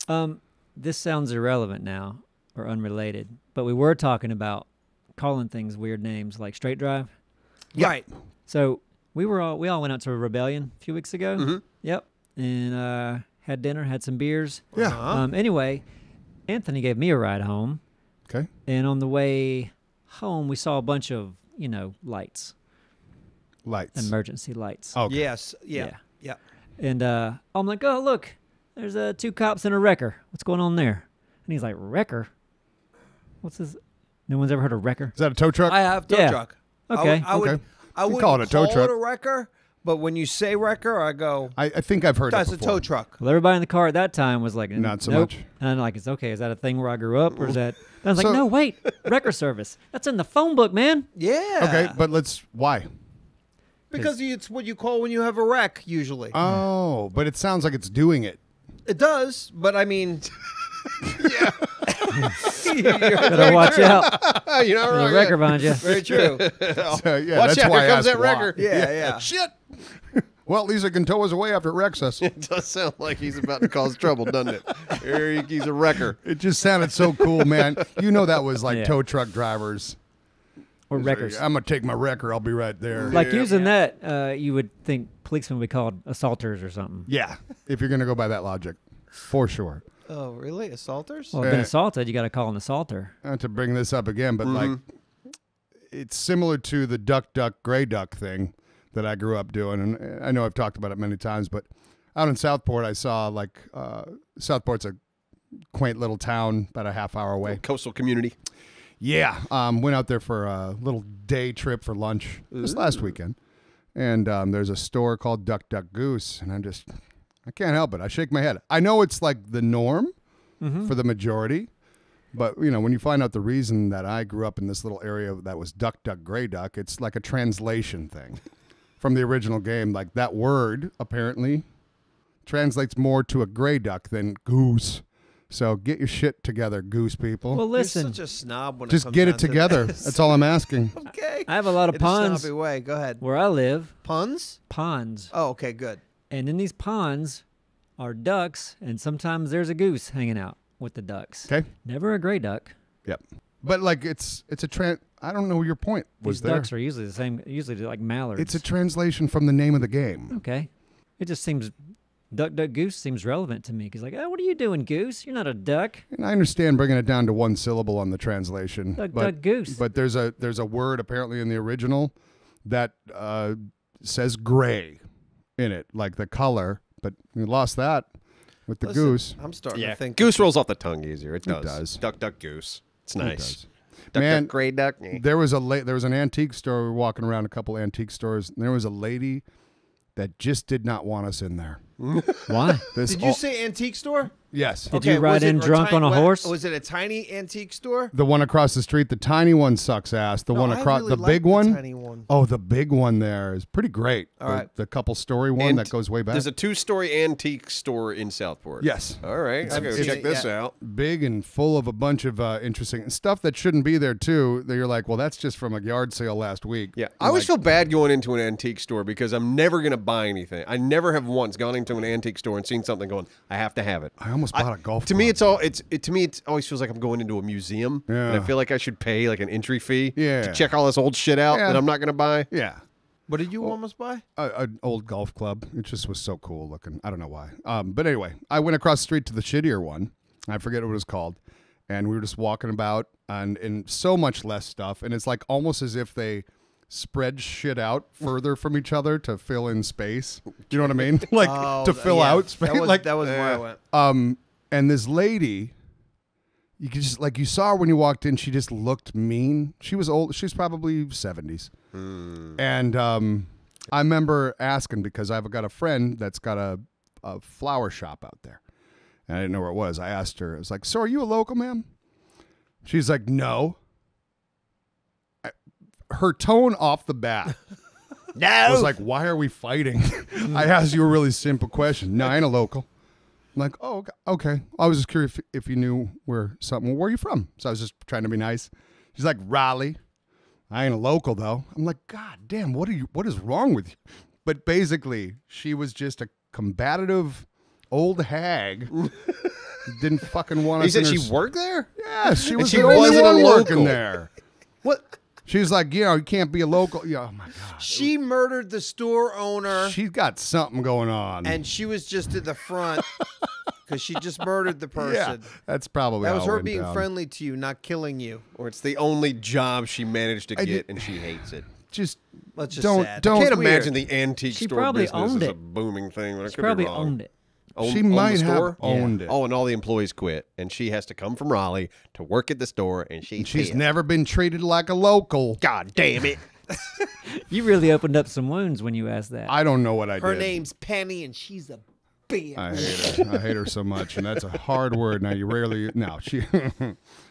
one. This sounds irrelevant now or unrelated, but we were talking about calling things weird names like straight drive. Right. So we all went out to a Rebellion a few weeks ago. Mhm. Yep. And had dinner, had some beers. Yeah. Uh-huh. Anyway, Anthony gave me a ride home. Okay. And on the way home, we saw a bunch of, lights, Lights. emergency lights. Okay. Yes. Yeah. Yeah. And I'm like, oh, look, there's 2 cops and a wrecker. What's going on there? And he's like, wrecker? What's this? No one's ever heard of wrecker? Is that a tow truck? I have tow Yeah. truck. Okay. I would. Okay. I You wouldn't call it a tow truck. a wrecker, but when you say wrecker, I go, I think I've heard that's it a before. tow truck. Well, everybody in the car at that time was like, Not so nope. much. And I'm like, it's okay. Is that a thing where I grew up, or is that? And I was So- like, no, wait, wrecker service. That's in the phone book, man. Yeah. Okay, but why? because it's what you call when you have a wreck. Usually, Oh, but it sounds like it's doing it. it does. But I mean, Better watch out. you know, There's a wrecker behind you. very true. So, yeah, Watch that's out, why here I comes asked that why. wrecker. Yeah, yeah. Shit. Well, at least it can tow us away after it wrecks us. It does sound like he's about to cause trouble, doesn't it? He's a wrecker. It just sounded so cool, man. You know that was like Yeah. tow truck drivers. Or wreckers. I'm gonna take my wrecker. I'll be right there. Like using that, you would think policemen would be called assaulters or something. Yeah, if you're gonna go by that logic, for sure. Oh, really? Assaulters? Well, if been Eh. assaulted, you got to call an assaulter. Not to bring this up again, but like, it's similar to the duck, duck, gray duck thing that I grew up doing, and I know I've talked about it many times. But out in Southport, I saw like Southport's a quaint little town about a half hour away. Coastal community. Yeah, went out there for a little day trip for lunch this last weekend, and there's a store called Duck Duck Goose, and I can't help it. I shake my head. I know it's like the norm for the majority, but when you find out the reason that I grew up in this little area that was Duck Duck Gray Duck, it's like a translation thing from the original game. Like that word apparently translates more to a gray duck than goose. So get your shit together, goose people. Well, You're listen, such a snob when Just it comes get down it to together. this. That's all I'm asking. Okay. I have a lot of In a ponds snobby way. Go ahead. where I live. Puns? Ponds. Oh, okay, good. And in these ponds are ducks, and sometimes there's a goose hanging out with the ducks. Okay. Never a gray duck. Yep. But like it's a I don't know your point was These there. ducks are usually the same. Usually they're like mallards. It's a translation from the name of the game. okay. It just seems duck, duck, goose seems relevant to me because like, oh, what are you doing, goose? You're not a duck. And I understand bringing it down to one syllable on the translation. Duck, but, duck, goose. But there's a word apparently in the original that says gray in it, like the color. But we lost that with the Listen, goose. I'm starting to think. Goose rolls off the tongue easier. It does. does. Duck, duck, goose. It's It nice. does. Duck, Man, duck, gray duck. There was an antique store. We were walking around a couple antique stores, and there was a lady that just did not want us in there. Why? This Did you say antique store? yes. Did you ride was it in drunk on a horse? Was it a tiny antique store? The one across the street, the tiny one sucks ass. The No, one I across really the like big the one. tiny one. Oh, the big one there is pretty great. All right. The couple story one And that goes way back. There's a 2-story antique store in Southport. Yes. All right. I'll go seen check it this yet. out. Big and full of a bunch of interesting stuff that shouldn't be there too. That you're like, well, that's just from a yard sale last week. Yeah. And I always like, feel bad going into an antique store because I'm never going to buy anything. I never have once gone into an antique store and seen something going, I have to have it. I almost bought a golf. To me, club. to me, it always feels like I'm going into a museum, and I Yeah. feel like I should pay like an entry fee Yeah. to check all this old shit out Yeah. that I'm not going to buy. Yeah. What did you almost buy? An old golf club. It just was so cool looking. I don't know why. But anyway, I went across the street to the shittier one. I forget what it was called. And we were just walking about and so much less stuff. And it's like almost as if they spread shit out further from each other to fill in space. You know what I mean? Like to fill out space. That was where I went. And this lady, you could just like you saw her when you walked in. She just looked mean. She was old. She was probably 70s. And I remember asking because I've got a friend that's got a flower shop out there, and I didn't know where it was. I asked her. I was like, "So are you a local, ma'am?" She's like, "No." Her tone off the bat. No. Was like, "Why are we fighting?" I asked you a really simple question. No, I ain't a local. I'm like, "Oh, okay." I was just curious if you knew where are you from? So I was just trying to be nice. She's like, "Raleigh." I ain't a local though. I'm like, God damn, what is wrong with you? But basically, she was just a combative old hag. Didn't fucking want us. He said in her she worked there? Yeah, she was she the only wasn't a one working local. there. What? She's like, you can't be a local. Yeah, oh my God. She murdered the store owner, She's got something going on. and she was just in the front because she just murdered the person. yeah, that's probably That how was it her went being down. friendly to you, not killing you. Or it's the only job she managed to I get did- and she hates it. Just That's just don't sad. don't. I can't It's weird. imagine the antique She store probably business owned is a it. booming thing. But I She could probably be wrong. owned it. She Own might the have store? owned it. Oh, and all the employees quit, and she has to come from Raleigh to work at the store, and she's She's pissed. never been treated like a local. God damn it! You really opened up some wounds when you asked that. I don't know what I Her did. name's Penny, and she's a bitch. I hate her. I hate her so much, and that's a hard word. Now you rarely. No, she.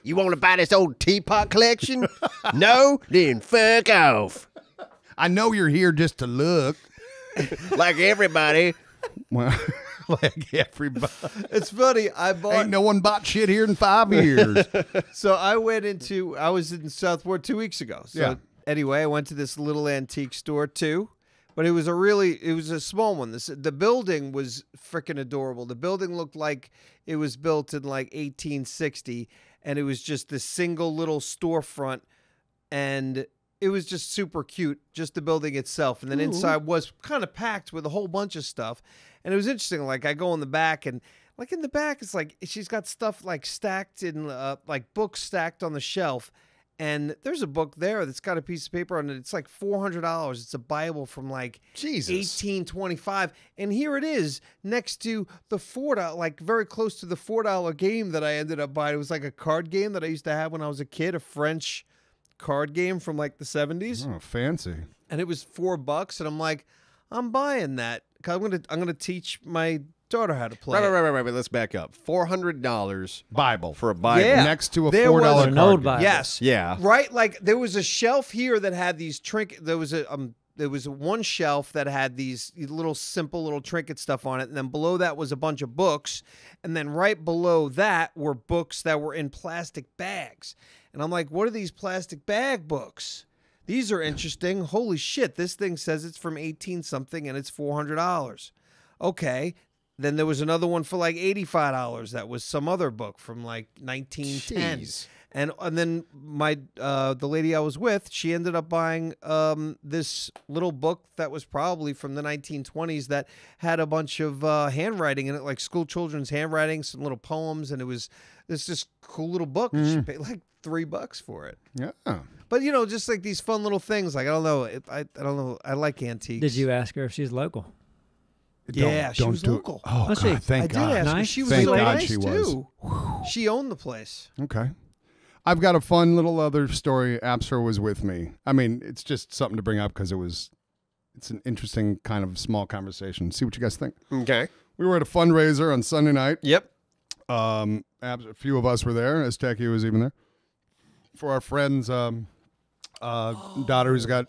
You want to buy this old teapot collection? No, then fuck off. I know you're here just to look. Like everybody. Well, like everybody. It's funny. I bought. Ain't no one bought shit here in 5 years. So I was in Southport 2 weeks ago. So Yeah. anyway, I went to this little antique store too, but it was a small one. The building was freaking adorable. The building looked like it was built in like 1860, and it was just this single little storefront, and it was just super cute, just the building itself. And then inside was kind of packed with a whole bunch of stuff. And it was interesting. Like I go in the back, and like in the back, it's like she's got stuff like stacked in like books stacked on the shelf. And there's a book there that's got a piece of paper on it. It's like $400. It's a Bible from like Jesus. 1825. And here it is next to the $4, like very close to the $4 game that I ended up buying. It was like a card game that I used to have when I was a kid, a French card game from like the 70s. Oh, fancy. And it was $4. And I'm like, I'm buying that. 'Cause I'm gonna teach my daughter how to play. Right. Let's back up. $400 Bible. for a Bible. Yeah. Next to a There was $4 an card old game. Bible. Yes. Yeah. Right? Like there was a shelf here that had these there was one shelf that had these little simple little trinket stuff on it, and then below that was a bunch of books, and then right below that were books that were in plastic bags. And I'm like, what are these plastic bag books? These are interesting. Holy shit, this thing says it's from 18 something and it's $400. Okay. Then there was another one for like $85. That was some other book from like 1910. Jeez. And then my the lady I was with, she ended up buying this little book that was probably from the 1920s that had a bunch of handwriting in it, like school children's handwriting, some little poems, and it was this cool little book. She paid like $3 for it. Yeah. But just like these fun little things. Like I don't know, I don't know. I like antiques. Did you ask her if she's local? Yeah, she was do it. local. Oh, Was God, she? thank I did God. ask her. Nice. She was Thank so God nice she was. too. She owned the place. Okay. I've got a fun little other story. Apsar was with me. I mean, it's just something to bring up because it's an interesting kind of small conversation. See what you guys think. Okay. We were at a fundraiser on Sunday night. Yep. A few of us were there. Esteki was even there. For our friend's daughter who's got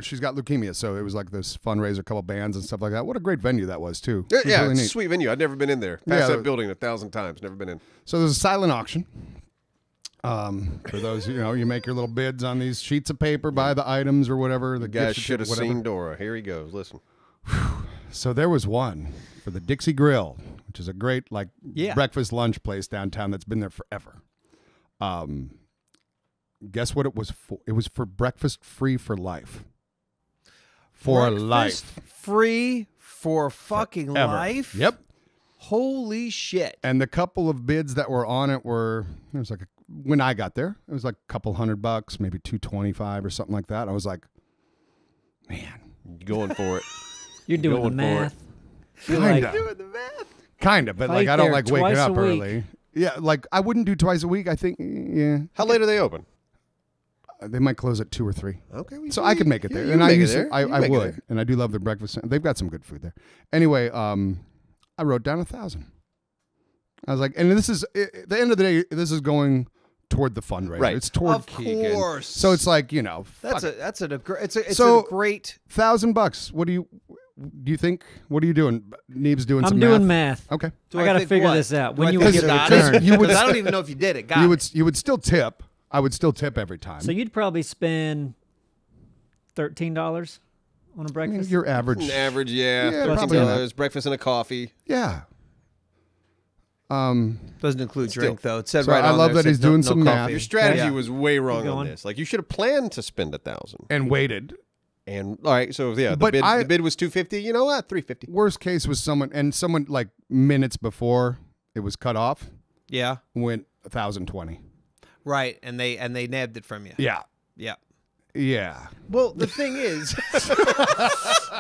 she's got leukemia, so it was like this fundraiser, a couple bands and stuff like that. What a great venue that was too. It was Yeah, really it's a neat. sweet venue. I've never been in there. Past Yeah. that building 1,000 times. Never been in. So there's a silent auction. For those, you make your little bids on these sheets of paper, buy the items or whatever. The Guys gift should have whatever. seen Dora. Here he goes. Listen. So there was one for the Dixie Grill, which is a great Yeah. breakfast lunch place downtown that's been there forever. Guess what it was for? It was for breakfast free for life. for Breakfast life. free for fucking Ever. life. Yep. Holy shit. And the couple of bids that were on it were, it was like, when I got there, it was like a couple $100, maybe $225 or something like that. I was like, man, Going for it. You're doing the Going for it. math. You're Kinda. like, Doing the math. kind of, but If I like, eat I don't there like waking twice a up week. early. Yeah, like I wouldn't do twice a week. I think, yeah, How late are they open? they might close at 2 or 3. Okay. So I could make it Yeah, there, you and can I make it used there. to, I You can make it would, there. and I do love their breakfast. They've got some good food there. Anyway, I wrote down 1,000. I was like, and this is at the end of the day, this is going toward the fundraiser. Right. It's toward Of Keegan. course. So it's like, you know, That's fuck a that's a gr- it's a it's So- a great. $1,000. What do you think? What are you doing? Neeb's doing I'm some doing math. math. Okay. Do I got to think figure what? this out. Do When I you think would get a got it? return. You would- 'Cause I don't even know if you did it. Got it. You would still tip. I would still tip every time. So you'd probably spend $13 on a I mean, breakfast. your average. An average, yeah. Yeah, $13, probably breakfast and a coffee. Yeah. Doesn't include drink though. It said So right I on love there, that it he's said no- doing no some coffee. math. Your strategy Yeah. was way wrong on going. this. Like you should have planned to spend 1,000. And waited. And all right, so yeah, But the bid was $250. You know what? $350. Worst case was someone like minutes before it was cut off Yeah. went 1,020. Right. And they nabbed it from you. Yeah. Yeah. Yeah. Well, the thing is,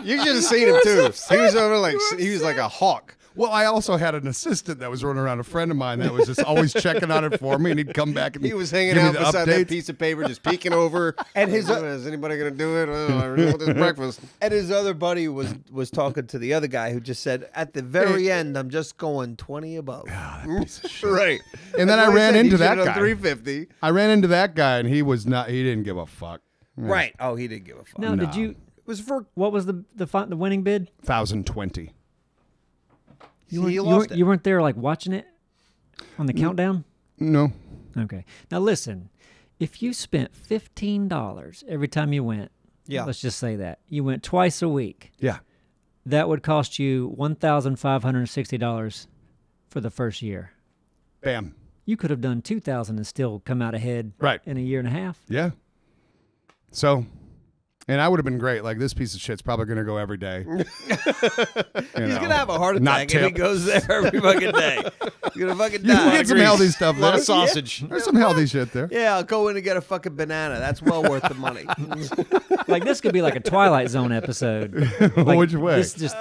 You should have seen him too. He was over he was like a hawk. Well, I also had an assistant that was running around, a friend of mine that was just always checking on it for me, and he'd come back and He was hanging give me out the beside that updates. piece of paper, just peeking over. And his- is anybody gonna do it? Oh, I really want this breakfast. and his other buddy was talking to the other guy who just said, at the very end, I'm just going 20 above. Right. And then That's I what he ran said. into He that should've guy. done $350. I ran into that guy, and he didn't give a fuck. Right. Oh, he didn't give a fuck. no, No. did you? It was for What was the winning bid? 1,020. You he weren't, lost it. you weren't there like watching it on the countdown. No. Okay. Now listen, if you spent $15 every time you went, Yeah. let's just say that you went twice a week, Yeah. that would cost you $1,560 for the first year. Bam. You could have done 2,000 and still come out ahead Right. in a year and a half. Yeah. So, and I would have been great. Like, this piece of shit's probably going to go every day. He's gonna have a heart Not attack if he tip. goes there every fucking day. He's gonna fucking You can die. get some healthy stuff A lot there. of sausage. There's some healthy shit there. Yeah, I'll go in and get a fucking banana. That's well worth the money. Like this could be like a Twilight Zone episode. Like, Which way? This just,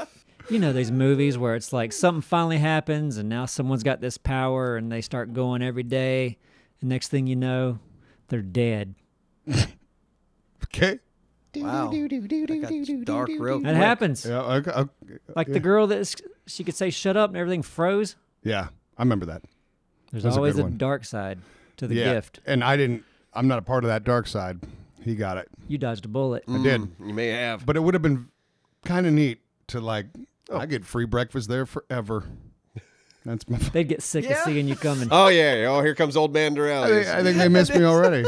these movies where it's like something finally happens and now someone's got this power and they start going every day. And next thing you know, they're dead. Okay. Wow. That got dark real That quick. happens. Yeah. Okay. Like the girl she could say shut up and everything froze. Yeah. I remember that. There's That's a always good a one. dark side to the Yeah. gift. And I'm not a part of that dark side. He got it. You dodged a bullet. I did. You may have. But it would have been kind of neat to I get free breakfast there forever. That's my. They'd get sick of Yeah. seeing you coming. Oh yeah. Oh, here comes old man Durrell. I think they missed me already.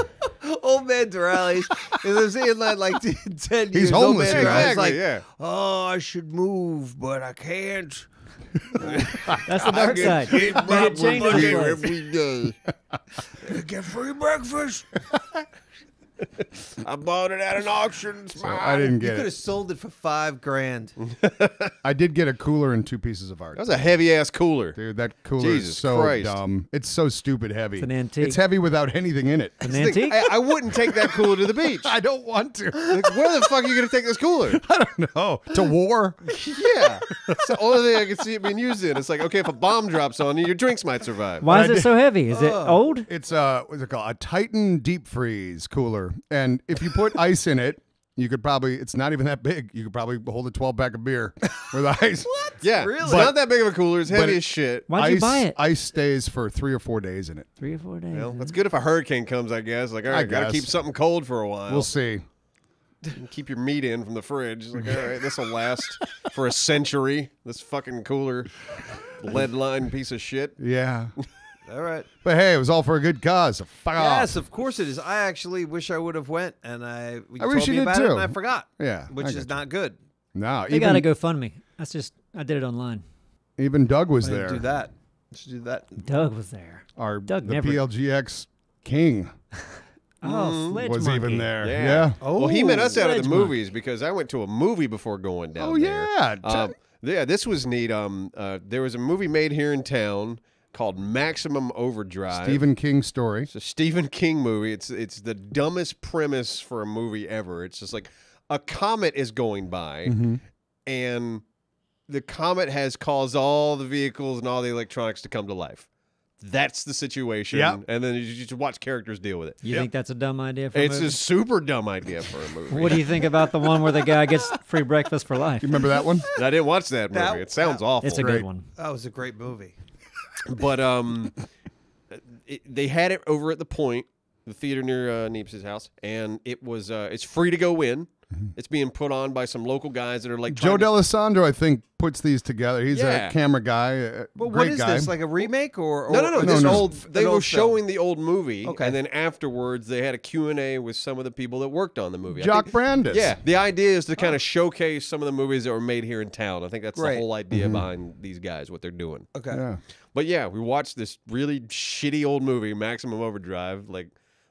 Old man Durrelli's. I'm seeing like 10 years. homeless, Old man yeah. Durrelli's Exactly, like, yeah. oh, I should move, but I can't. That's the dark side. They get chained to the place. every day. Get free breakfast. I bought it at an auction. So I didn't You get could have it. sold it for $5,000. I did get a cooler and 2 pieces of art. That was a heavy ass cooler. Dude, that cooler Jesus is so Christ. dumb. It's so stupid heavy. It's an antique. It's heavy without anything in it. An antique? I wouldn't take that cooler to the beach. I don't want to. Like, where the fuck are you going to take this cooler? I don't know. To war. Yeah. It's the only thing I can see it being used in. It's like, okay, if a bomb drops on you, your drinks might survive. Why is I it did- so heavy? Is it old? It's what's it called? A Titan deep freeze cooler. And if you put ice in it, you could probably, it's not even that big. You could probably hold a 12-pack of beer with ice. What? Yeah. Really? It's not that big of a cooler. It's heavy it- as shit. Why'd ice, you buy it? Ice stays for 3 or 4 days in it. 3 or 4 days. Well, that's good if a hurricane comes, I guess. Like, all right, got to guess. keep something cold for a while. We'll see. Keep your meat in from the fridge. It's like, all right, this will last for a century. This fucking cooler, lead line piece of shit. Yeah. All right. But hey, it was all for a good cause. So fuck Yes, off. of course it is. I actually wish I would have went, and you told wish you me did about it, too. and I forgot. Yeah. Which I is got not good. you. No, They got to go fund me. I did it online. even Doug was I there. didn't do that. Should do that. Doug was there. The Doug never- PLGX king. Oh, Sledge was Monkey. even there. Yeah. Yeah. Well, he met us out at the Sledge Monkey. movies because I went to a movie before going down Oh there. yeah. Yeah, this was neat. There was a movie made here in town called Maximum Overdrive. Stephen King story. It's a Stephen King movie. It's the dumbest premise for a movie ever. It's just like a comet is going by, Mm-hmm. and the comet has caused all the vehicles and all the electronics to come to life. That's the situation. Yep. And then you just watch characters deal with it. You think that's a dumb idea for a It's movie? a super dumb idea for a movie. What do you think about the one where the guy gets free breakfast for life? You remember that one? I didn't watch that movie. It sounds awful. It's a Great. good one. That was a great movie. But they had it over at the Point, the theater near Neeps' house, and it was it's free to go in. It's being put on by some local guys that are like Joe trying to- D'Alessandro, I think, puts these together. He's Yeah. a camera guy. A But great what is guy. this? Like a remake or No. or This no. old. They an were old showing film? the old movie, Okay. and then afterwards they had a Q&A with some of the people that worked on the movie. I Jock think- Brandis. Yeah, the idea is to kind of showcase some of the movies that were made here in town. I think that's Right. the whole idea behind these guys, what they're doing. Okay. Yeah. But yeah, we watched this really shitty old movie, Maximum Overdrive. Like,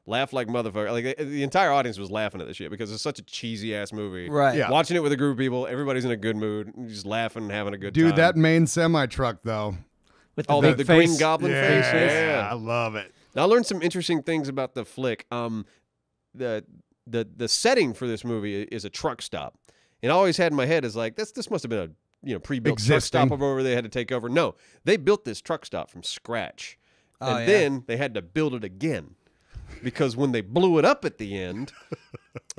laugh like motherfucker. Like the entire audience was laughing at the shit because it's such a cheesy ass movie. Right. Yeah. Watching it with a group of people, everybody's in a good mood, just laughing, and having a good time. Dude, that main semi truck though. With the oh, big the face. Green Goblin Yeah, face. Yeah. I love it. Now, I learned some interesting things about the flick. The setting for this movie is a truck stop, and I always had in my head is like this must have been a pre-built truck Existing. stop over they had to take over. No, they built this truck stop from scratch, Oh, and yeah. then they had to build it again because when they blew it up at the end,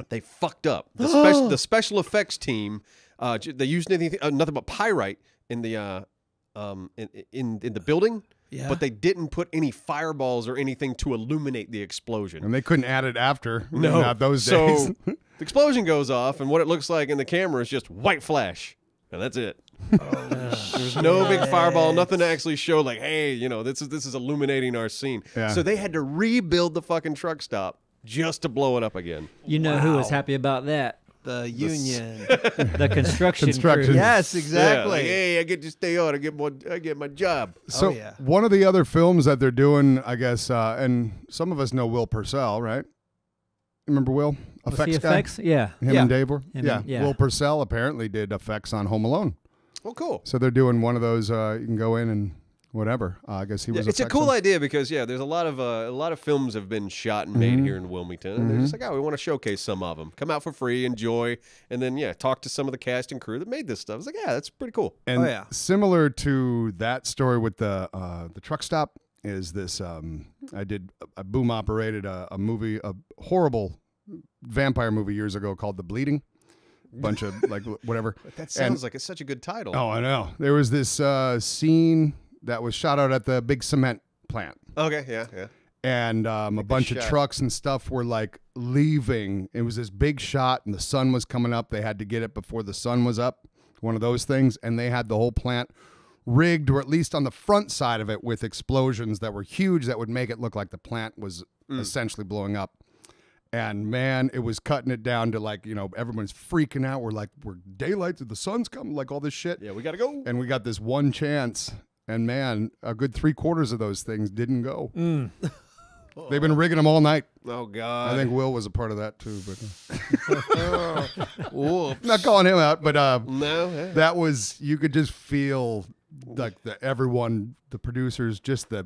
they fucked up. The special effects team they used nothing but pyrite in the in the building. Yeah. But they didn't put any fireballs or anything to illuminate the explosion. And they couldn't add it after. No, Not those so days. the explosion goes off, and what it looks like in the camera is just white flash, and that's it. There's no big fireball, nothing to actually show like, hey, this is illuminating our scene. Yeah. So they had to rebuild the fucking truck stop just to blow it up again. You know who was happy about that? The Union. The construction Construction. crew. Yes, Yeah, exactly. like, hey, I get to stay on. I get my job. So yeah. one of the other films that they're doing, I guess, and some of us know Will Purcell, right? Remember Will? Was Effects he guy? effects? Yeah. Him Yeah. and Dave were? Him Yeah. and- yeah. Will Purcell apparently did effects on Home Alone. Well, cool. So they're doing one of those, you can go in and whatever. I guess he was It's a effects cool on- idea because there's a lot of films have been shot and made here in Wilmington, and they're just like, we want to showcase some of them. Come out for free, enjoy, and then talk to some of the cast and crew that made this stuff. It's like, that's pretty cool. And Oh, yeah. similar to that story with the truck stop is this. I boom operated a movie, a horrible vampire movie years ago called The Bleeding. Bunch of like whatever. That sounds like it's such a good title. Oh, I know. There was this scene that was shot out at the big cement plant. Okay, yeah. And a bunch of shot. trucks and stuff were like leaving. It was this big shot, and the sun was coming up. They had to get it before the sun was up, one of those things. And they had the whole plant rigged, or at least on the front side of it, with explosions that were huge that would make it look like the plant was essentially blowing up. And man, it was cutting it down to like, everyone's freaking out. We're daylight, the sun's coming, like all this shit. Yeah, we got to go. And we got this one chance. And man, a good 3/4 of those things didn't go. They've been rigging them all night. Oh, God. I think Will was a part of that too, but Whoops. I'm not calling him out. But No. Yeah. that was, you could just feel like everyone, the producers, just the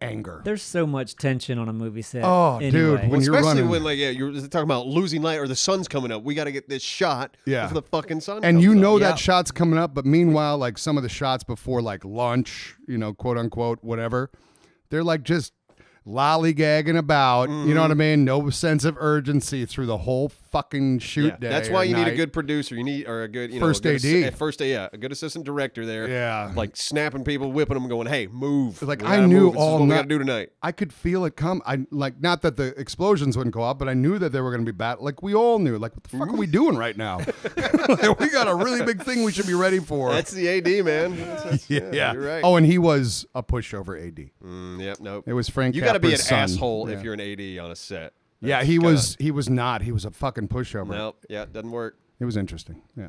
anger. There's so much tension on a movie set. Oh, anyway. dude, when you're Especially running, when you're talking about losing light or the sun's coming up. We got to get this shot Yeah. before the fucking sun and comes you up. know Yeah. that shot's coming up, but meanwhile, like some of the shots before like lunch, quote unquote, whatever, they're like just lollygagging about. You know what I mean? No sense of urgency through the whole fucking shoot Yeah, day. that's why or you need a night. good producer. You need a good First a good AD. a good assistant director there. Yeah. like snapping people, whipping them, going, "Hey, move!" Like, We I gotta knew move. This is all what we night- got to do tonight. I could feel it come. I like not that the explosions wouldn't go off, but I knew that they were going to be bad. Like we all knew. Like what the fuck are we doing right now? Like, we got a really big thing we should be ready for. That's the AD, man. yeah. you're right. Oh, and he was a pushover AD. Yep, nope. It was Frank. You got to be an Capra's son. asshole Yeah. if you're an AD on a set. Yeah, That's he kinda- was. He was not. He was a fucking pushover. Nope. Yeah, it doesn't work. It was interesting. Yeah.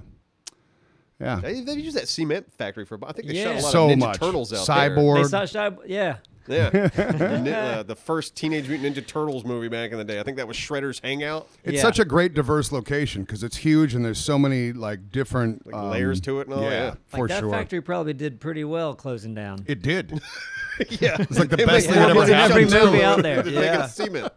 Yeah. They used that cement factory for. I think they shot a Yeah. lot So of Ninja much. Turtles out Cyborg. They saw Shy, yeah. Yeah, the first Teenage Mutant Ninja Turtles movie back in the day. I think that was Shredder's Hangout. It's Yeah. such a great diverse location because it's huge and there's so many like different Layers to it and all. Yeah, Like for that sure. factory probably did pretty well closing down. It did, Yeah, it's like the They best make thing that ever movies in every happened. movie out there. They're Yeah. making cement.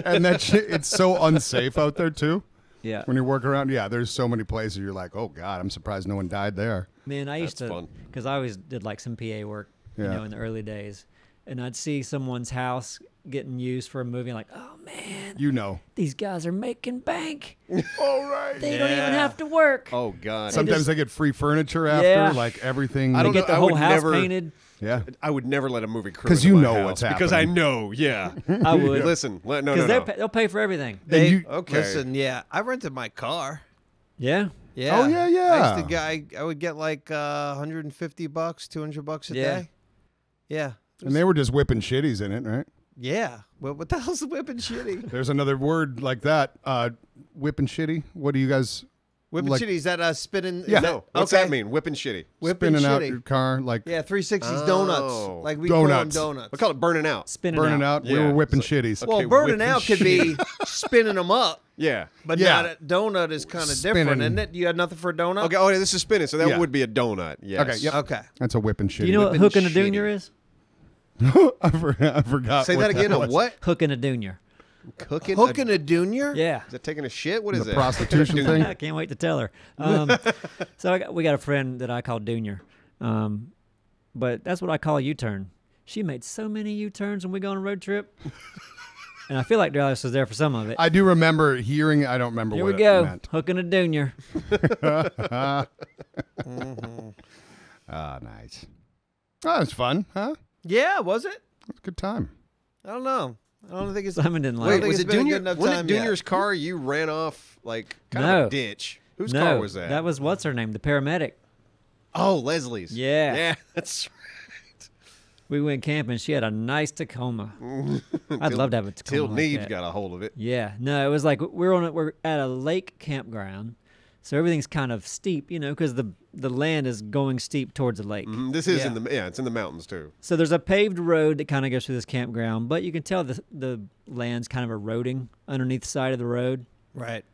And that shit, it's so unsafe out there too. Yeah. When you work around, yeah, there's so many places you're like, oh god, I'm surprised no one died there. Man, I used That's to, fun. because I always did like some PA work, you Yeah. know, in the early days. And I'd see someone's house getting used for a movie, like, oh man, You know. these guys are making bank. All right. They don't even Yeah. have to work. Oh God. Sometimes just- they get free furniture after, Yeah. like everything. I They don't get know, the I whole would house never- painted. Yeah. I would never let a movie crew 'Cause into you my know house what's because I happening. know. Yeah. I would. Listen. No. Because they'll pay for everything. They, you- Okay. Listen, yeah, I rented my car. Yeah. Yeah. Oh, yeah, yeah. I used to I would get like $150, $200 a Yeah. day. Yeah. And they were just whipping shitties in it, right? Yeah. Well, what the hell's whipping shitty? There's another word like that. Whipping shitty. What do you guys Whipping Like- shitty, is that spinning? Yeah. Is that, No. What's okay. that mean? Whipping shitty. Whipping spinning out shitty. your car like Yeah, 360's Oh. donuts. Like we Donuts. call them donuts. We call it burning out. Spinning burning out? We Yeah. were whipping It's like- shitties. Well, Okay, burning whipping out could be spinning them up, Yeah. but Yeah. not a donut is kind of Spinning. different, isn't it? You had nothing for a donut? Okay. Oh, yeah, this is spinning, so that Yeah. wodo be a donut. Yes. Okay, yep. Okay. That's a whipping shitty. Do you know what Whipping hooking a shitty. junior is? I forgot. Say what that again. A was. what? Hooking a junior. Cooking. Hooking a junior? Yeah. Is that taking a shit? What is The that? prostitution thing? I can't wait to tell her. So we got a friend that I call Junior, but that's what I call a U-turn. She made so many U-turns when we go on a road trip, and I feel like Dallas was there for some of it. I do remember hearing. I don't remember Here what we it go, meant. hooking a Junior. Ah, nice. Oh, it's fun, huh? Yeah, was it? It's a good time. I don't know. I don't think it's. Simon didn't like Wait, it. think was it's it been a Junior? good enough Wasn't time it yet. Junior's car? You ran off like kind of No. a ditch. Whose No, car was that? That was what's her name, the paramedic. Oh, Leslie's. Yeah. Yeah, that's We went camping. She had a nice Tacoma. I'd love to have a Tacoma. Till like Neves that. got a hold of it. Yeah, no, it was like we're at a lake campground, so everything's kind of steep, you know, because the land is going steep towards the lake. This is Yeah. in the it's in the mountains too. So there's a paved road that kind of goes through this campground, but you can tell the land's kind of eroding underneath the side of the road, Right.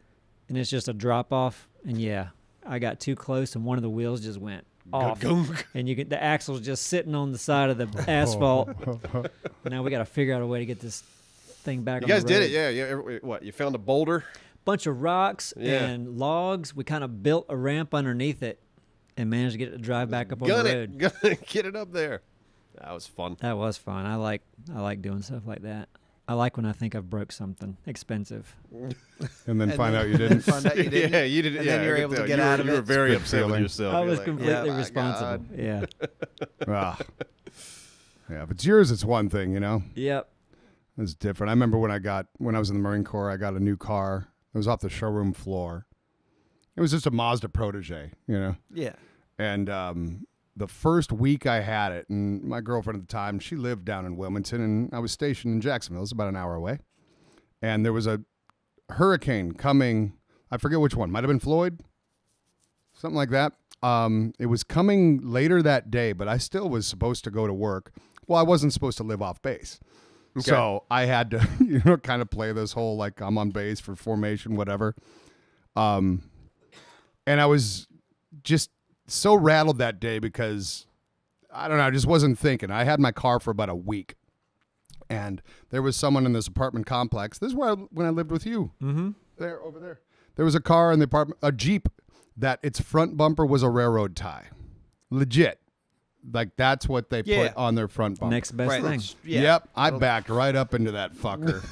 and it's just a drop off. And yeah, I got too close, and one of the wheels just went off, Gunk. and the axle's just sitting on the side of the asphalt. Now we got to figure out a way to get this thing back. You on guys the did road. it, yeah. What? You found a boulder? Bunch of rocks Yeah. and logs. We kind of built a ramp underneath it and managed to get it to drive back up on Gun the it. road. Gun it. Get it up there. That was fun. That was fun. I like doing stuff like that. I like when I think I've broke something expensive. And then And find then- out you didn't. Find out you didn't. Yeah, you did. And yeah, then you're I could able to tell. get You out were- of You were it. very Good upset with feeling. yourself. I You're was like, completely "Oh my responsible. God." Yeah. Ah. Yeah, if it's yours, it's one thing, you know. Yep. It's different. I remember when I was in the Marine Corps, I got a new car. It was off the showroom floor. It was just a Mazda Protege, you know. Yeah. And the first week I had it, and my girlfriend at the time, she lived down in Wilmington, and I was stationed in Jacksonville. It's about an hour away. And there was a hurricane coming. I forget which one. Might have been Floyd, something like that. It was coming later that day, but I still was supposed to go to work. Well, I wasn't supposed to live off base. So I had to, kind of play this whole, like, I'm on base for formation, whatever. And I was just so rattled that day because, I don't know, I just wasn't thinking. I had my car for about a week. And there was someone in this apartment complex. This is where when I lived with you. Mm-hmm. There, over there. There was a car in the apartment, a Jeep, that its front bumper was a railroad tie. Legit. Like, that's what they Yeah. put on their front bumper. Next best Right. thing. That's- Yeah. Yep, I backed right up into that fucker.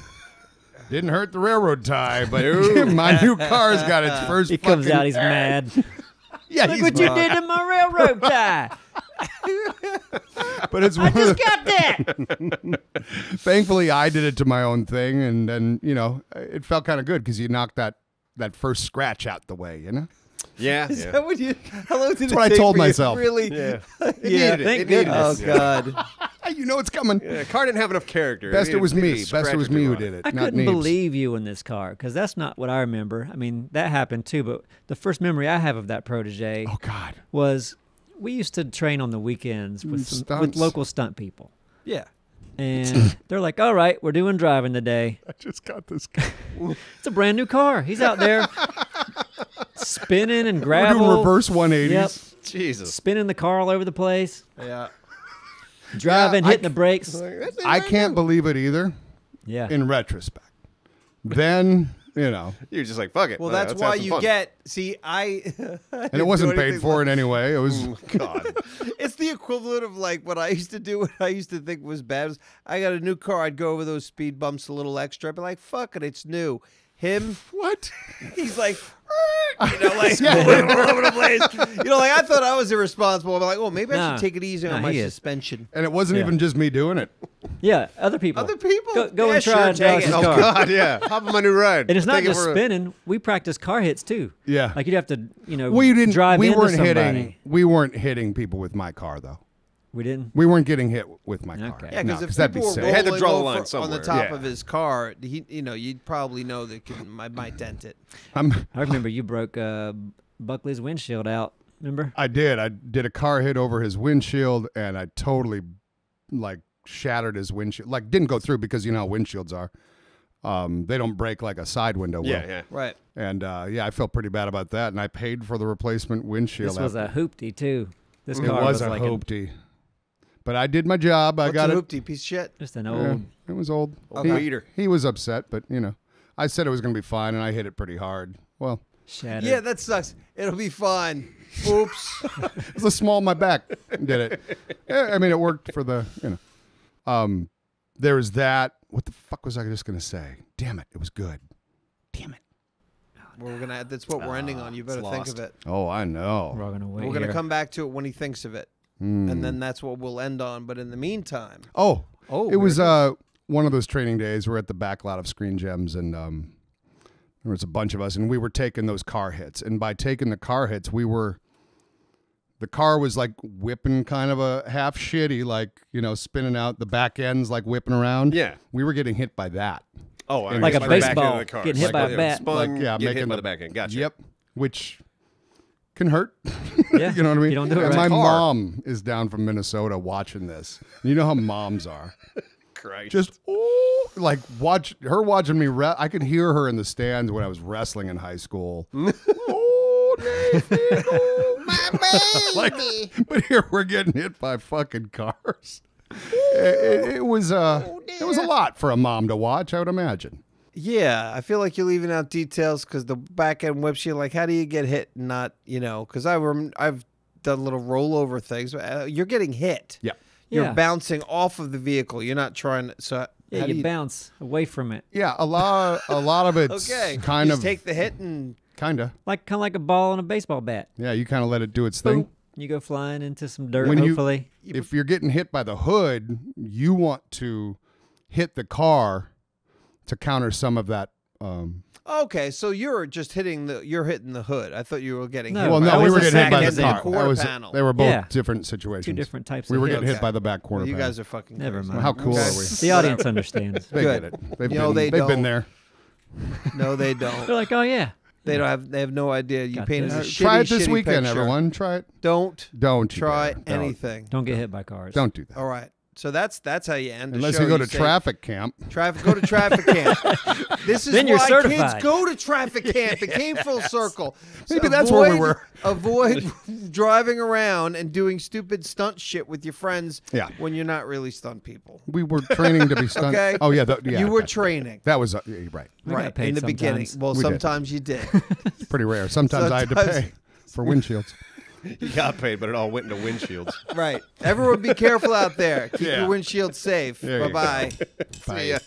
Didn't hurt the railroad tie, but my new car's got its first. He comes fucking- out, he's mad. Yeah, Look he's what you mad. did to my railroad tie. But it's I just got that. thankfully I did it to my own thing, and then it felt kind of good because you knocked that first scratch out the way, you know. Yeah. Is yeah. that what you? How long did That's it what I take told for you to myself. Really? Yeah. Yeah. It thank needed Oh it. God. You know it's coming. Yeah, car didn't have enough character. Best it was needed me. to Best scratch it was or me two who on did it. I not couldn't Neebs. believe you in this car because that's not what I remember. I mean, that happened too, but the first memory I have of that protege Oh God. was we used to train on the weekends with, with Stunts. local stunt people. Yeah. And they're like, all right, we're doing driving today. I just got this. It's a brand new car. He's out there spinning and We're gravel. doing reverse 180s. Yep. Jesus. Spinning the car all over the place. Yeah. Driving, Yeah, hitting the brakes. I can't believe it either. Yeah. In retrospect, then You're just like, fuck it. Well, Let's that's have why some you fun. get. See, I and it wasn't paid for in any way. It was God. It's the equivalent of like what I used to do. What I used to think was bad was I got a new car. I'd go over those speed bumps a little extra. I'd be like, fuck it, it's new. Him, what? he's like, like moving all over the place. Like I thought I was irresponsible. I'm like, oh, maybe I Nah. should take it easy on Nah, my he is. suspension. And it wasn't Yeah. even just me doing it. Yeah, other people. Other people, Go Yeah, and try sure, and take Alex's it. Oh, car. God, yeah. Hop on my new ride. And it's not Take it just for a- spinning. We practice car hits too. Yeah. Like you'd have to, We didn't. drive we into weren't somebody. hitting. We weren't hitting people with my car though. We didn't. We weren't getting hit with my car. Okay. Yeah, No, because if that'd be people were sick. They had to rolling draw the over line on the somewhere. top Yeah. of his car, you'd probably know that I might dent it. I remember you broke Buckley's windshield out. Remember? I did. I did a car hit over his windshield, and I totally shattered his windshield. Like didn't go through because you know how windshields are. They don't break like a side window will. Yeah, yeah. Right. And I felt pretty bad about that, and I paid for the replacement windshield. This was a hoopty too. This It car was a like hoopty. But I did my job. I What's got a it. hoopty piece of shit? just an Yeah, old. it was old. Okay. Weeder. He was upset, but I said it was going to be fine, and I hit it pretty hard. Well, Shattered. Yeah, that sucks. It'll be fine. Oops. it was a small on my back. Did it? Yeah, I mean, it worked for the There was that. What the fuck was I just going to say? Damn it! It was good. Damn it! That's what we're ending on. You better think lost. of it. Oh, I know. We're all gonna wait. We're gonna here. come back to it when he thinks of it, Hmm. and then that's what we'll end on. But in the meantime, Oh, Oh, it was very one of those training days. We're at the back lot of Screen Gems, and there was a bunch of us, and we were taking those car hits. And by taking the car hits, the car was like whipping kind of a half shitty, like spinning out. The back ends like whipping around. Yeah. we were getting hit by that. Oh, I Like guess a by the back end of baseball the car. getting hit by a yeah, bat. Spun, Like, yeah, get hit making by the- the back end. Gotcha. Yep, which can hurt. Yeah. You know what I mean? You don't do it And right. my Car. mom is down from Minnesota watching this. You know how moms are. Christ. Just watching me. I could hear her in the stands when I was wrestling in high school. Oh, Nathan, oh, my baby! But here we're getting hit by fucking cars. It was it was a lot for a mom to watch, I would imagine. Yeah, I feel like you're leaving out details because the back end whips you. Like, how do you get hit? And not because I've done little rollover things. You're getting hit. Yeah. You're Yeah. bouncing off of the vehicle. You're not trying to. So Yeah, how do you bounce away from it, Yeah, a lot of it's Okay. kind Just of take the hit and kind of. kind of like a ball on a baseball bat. Yeah, you kind of let it do its thing. Boom. You go flying into some dirt. When you- Hopefully, If you're getting hit by the hood, you want to hit the car to counter some of that. okay. So you're just hitting the hood. I thought you were getting No, hit. Well, that no, we was were the getting hit by back the end of car. the quarter That was- panel. They were both Yeah. different situations. two different types. We of were hits. getting hit Okay. by the back corner You panel. guys are fucking. Never crazy. mind. How cool Okay. are we? The audience understands. They Good. get it. They've No, been, they they've been don't. there. No, they They're don't. like, oh yeah, They have no idea. You Got painted a this. shitty, Try it this shitty weekend, picture. everyone. Try it. Don't Don't you try dare. Don't. anything. don't get hit by cars. Don't do that. All right. So that's how you end. Unless the show. you go to say, traffic camp. Go to traffic camp. This is Then you're why certified. kids go to traffic camp. It came full circle. So Maybe that's where we were. Avoid driving around and doing stupid stunt shit with your friends Yeah. when you're not really stunt people. We were training to be stunt. Okay. Oh yeah, yeah. You were okay. training. That was yeah, you're right. We got Right. paid In the beginning. sometimes. Well, We did. sometimes you did. Pretty rare. Sometimes I had to Sometimes- pay for windshields. You got paid, but it all went into windshields. Right. Everyone be careful out there. Keep Yeah. your windshield safe. There you Bye-bye. See ya.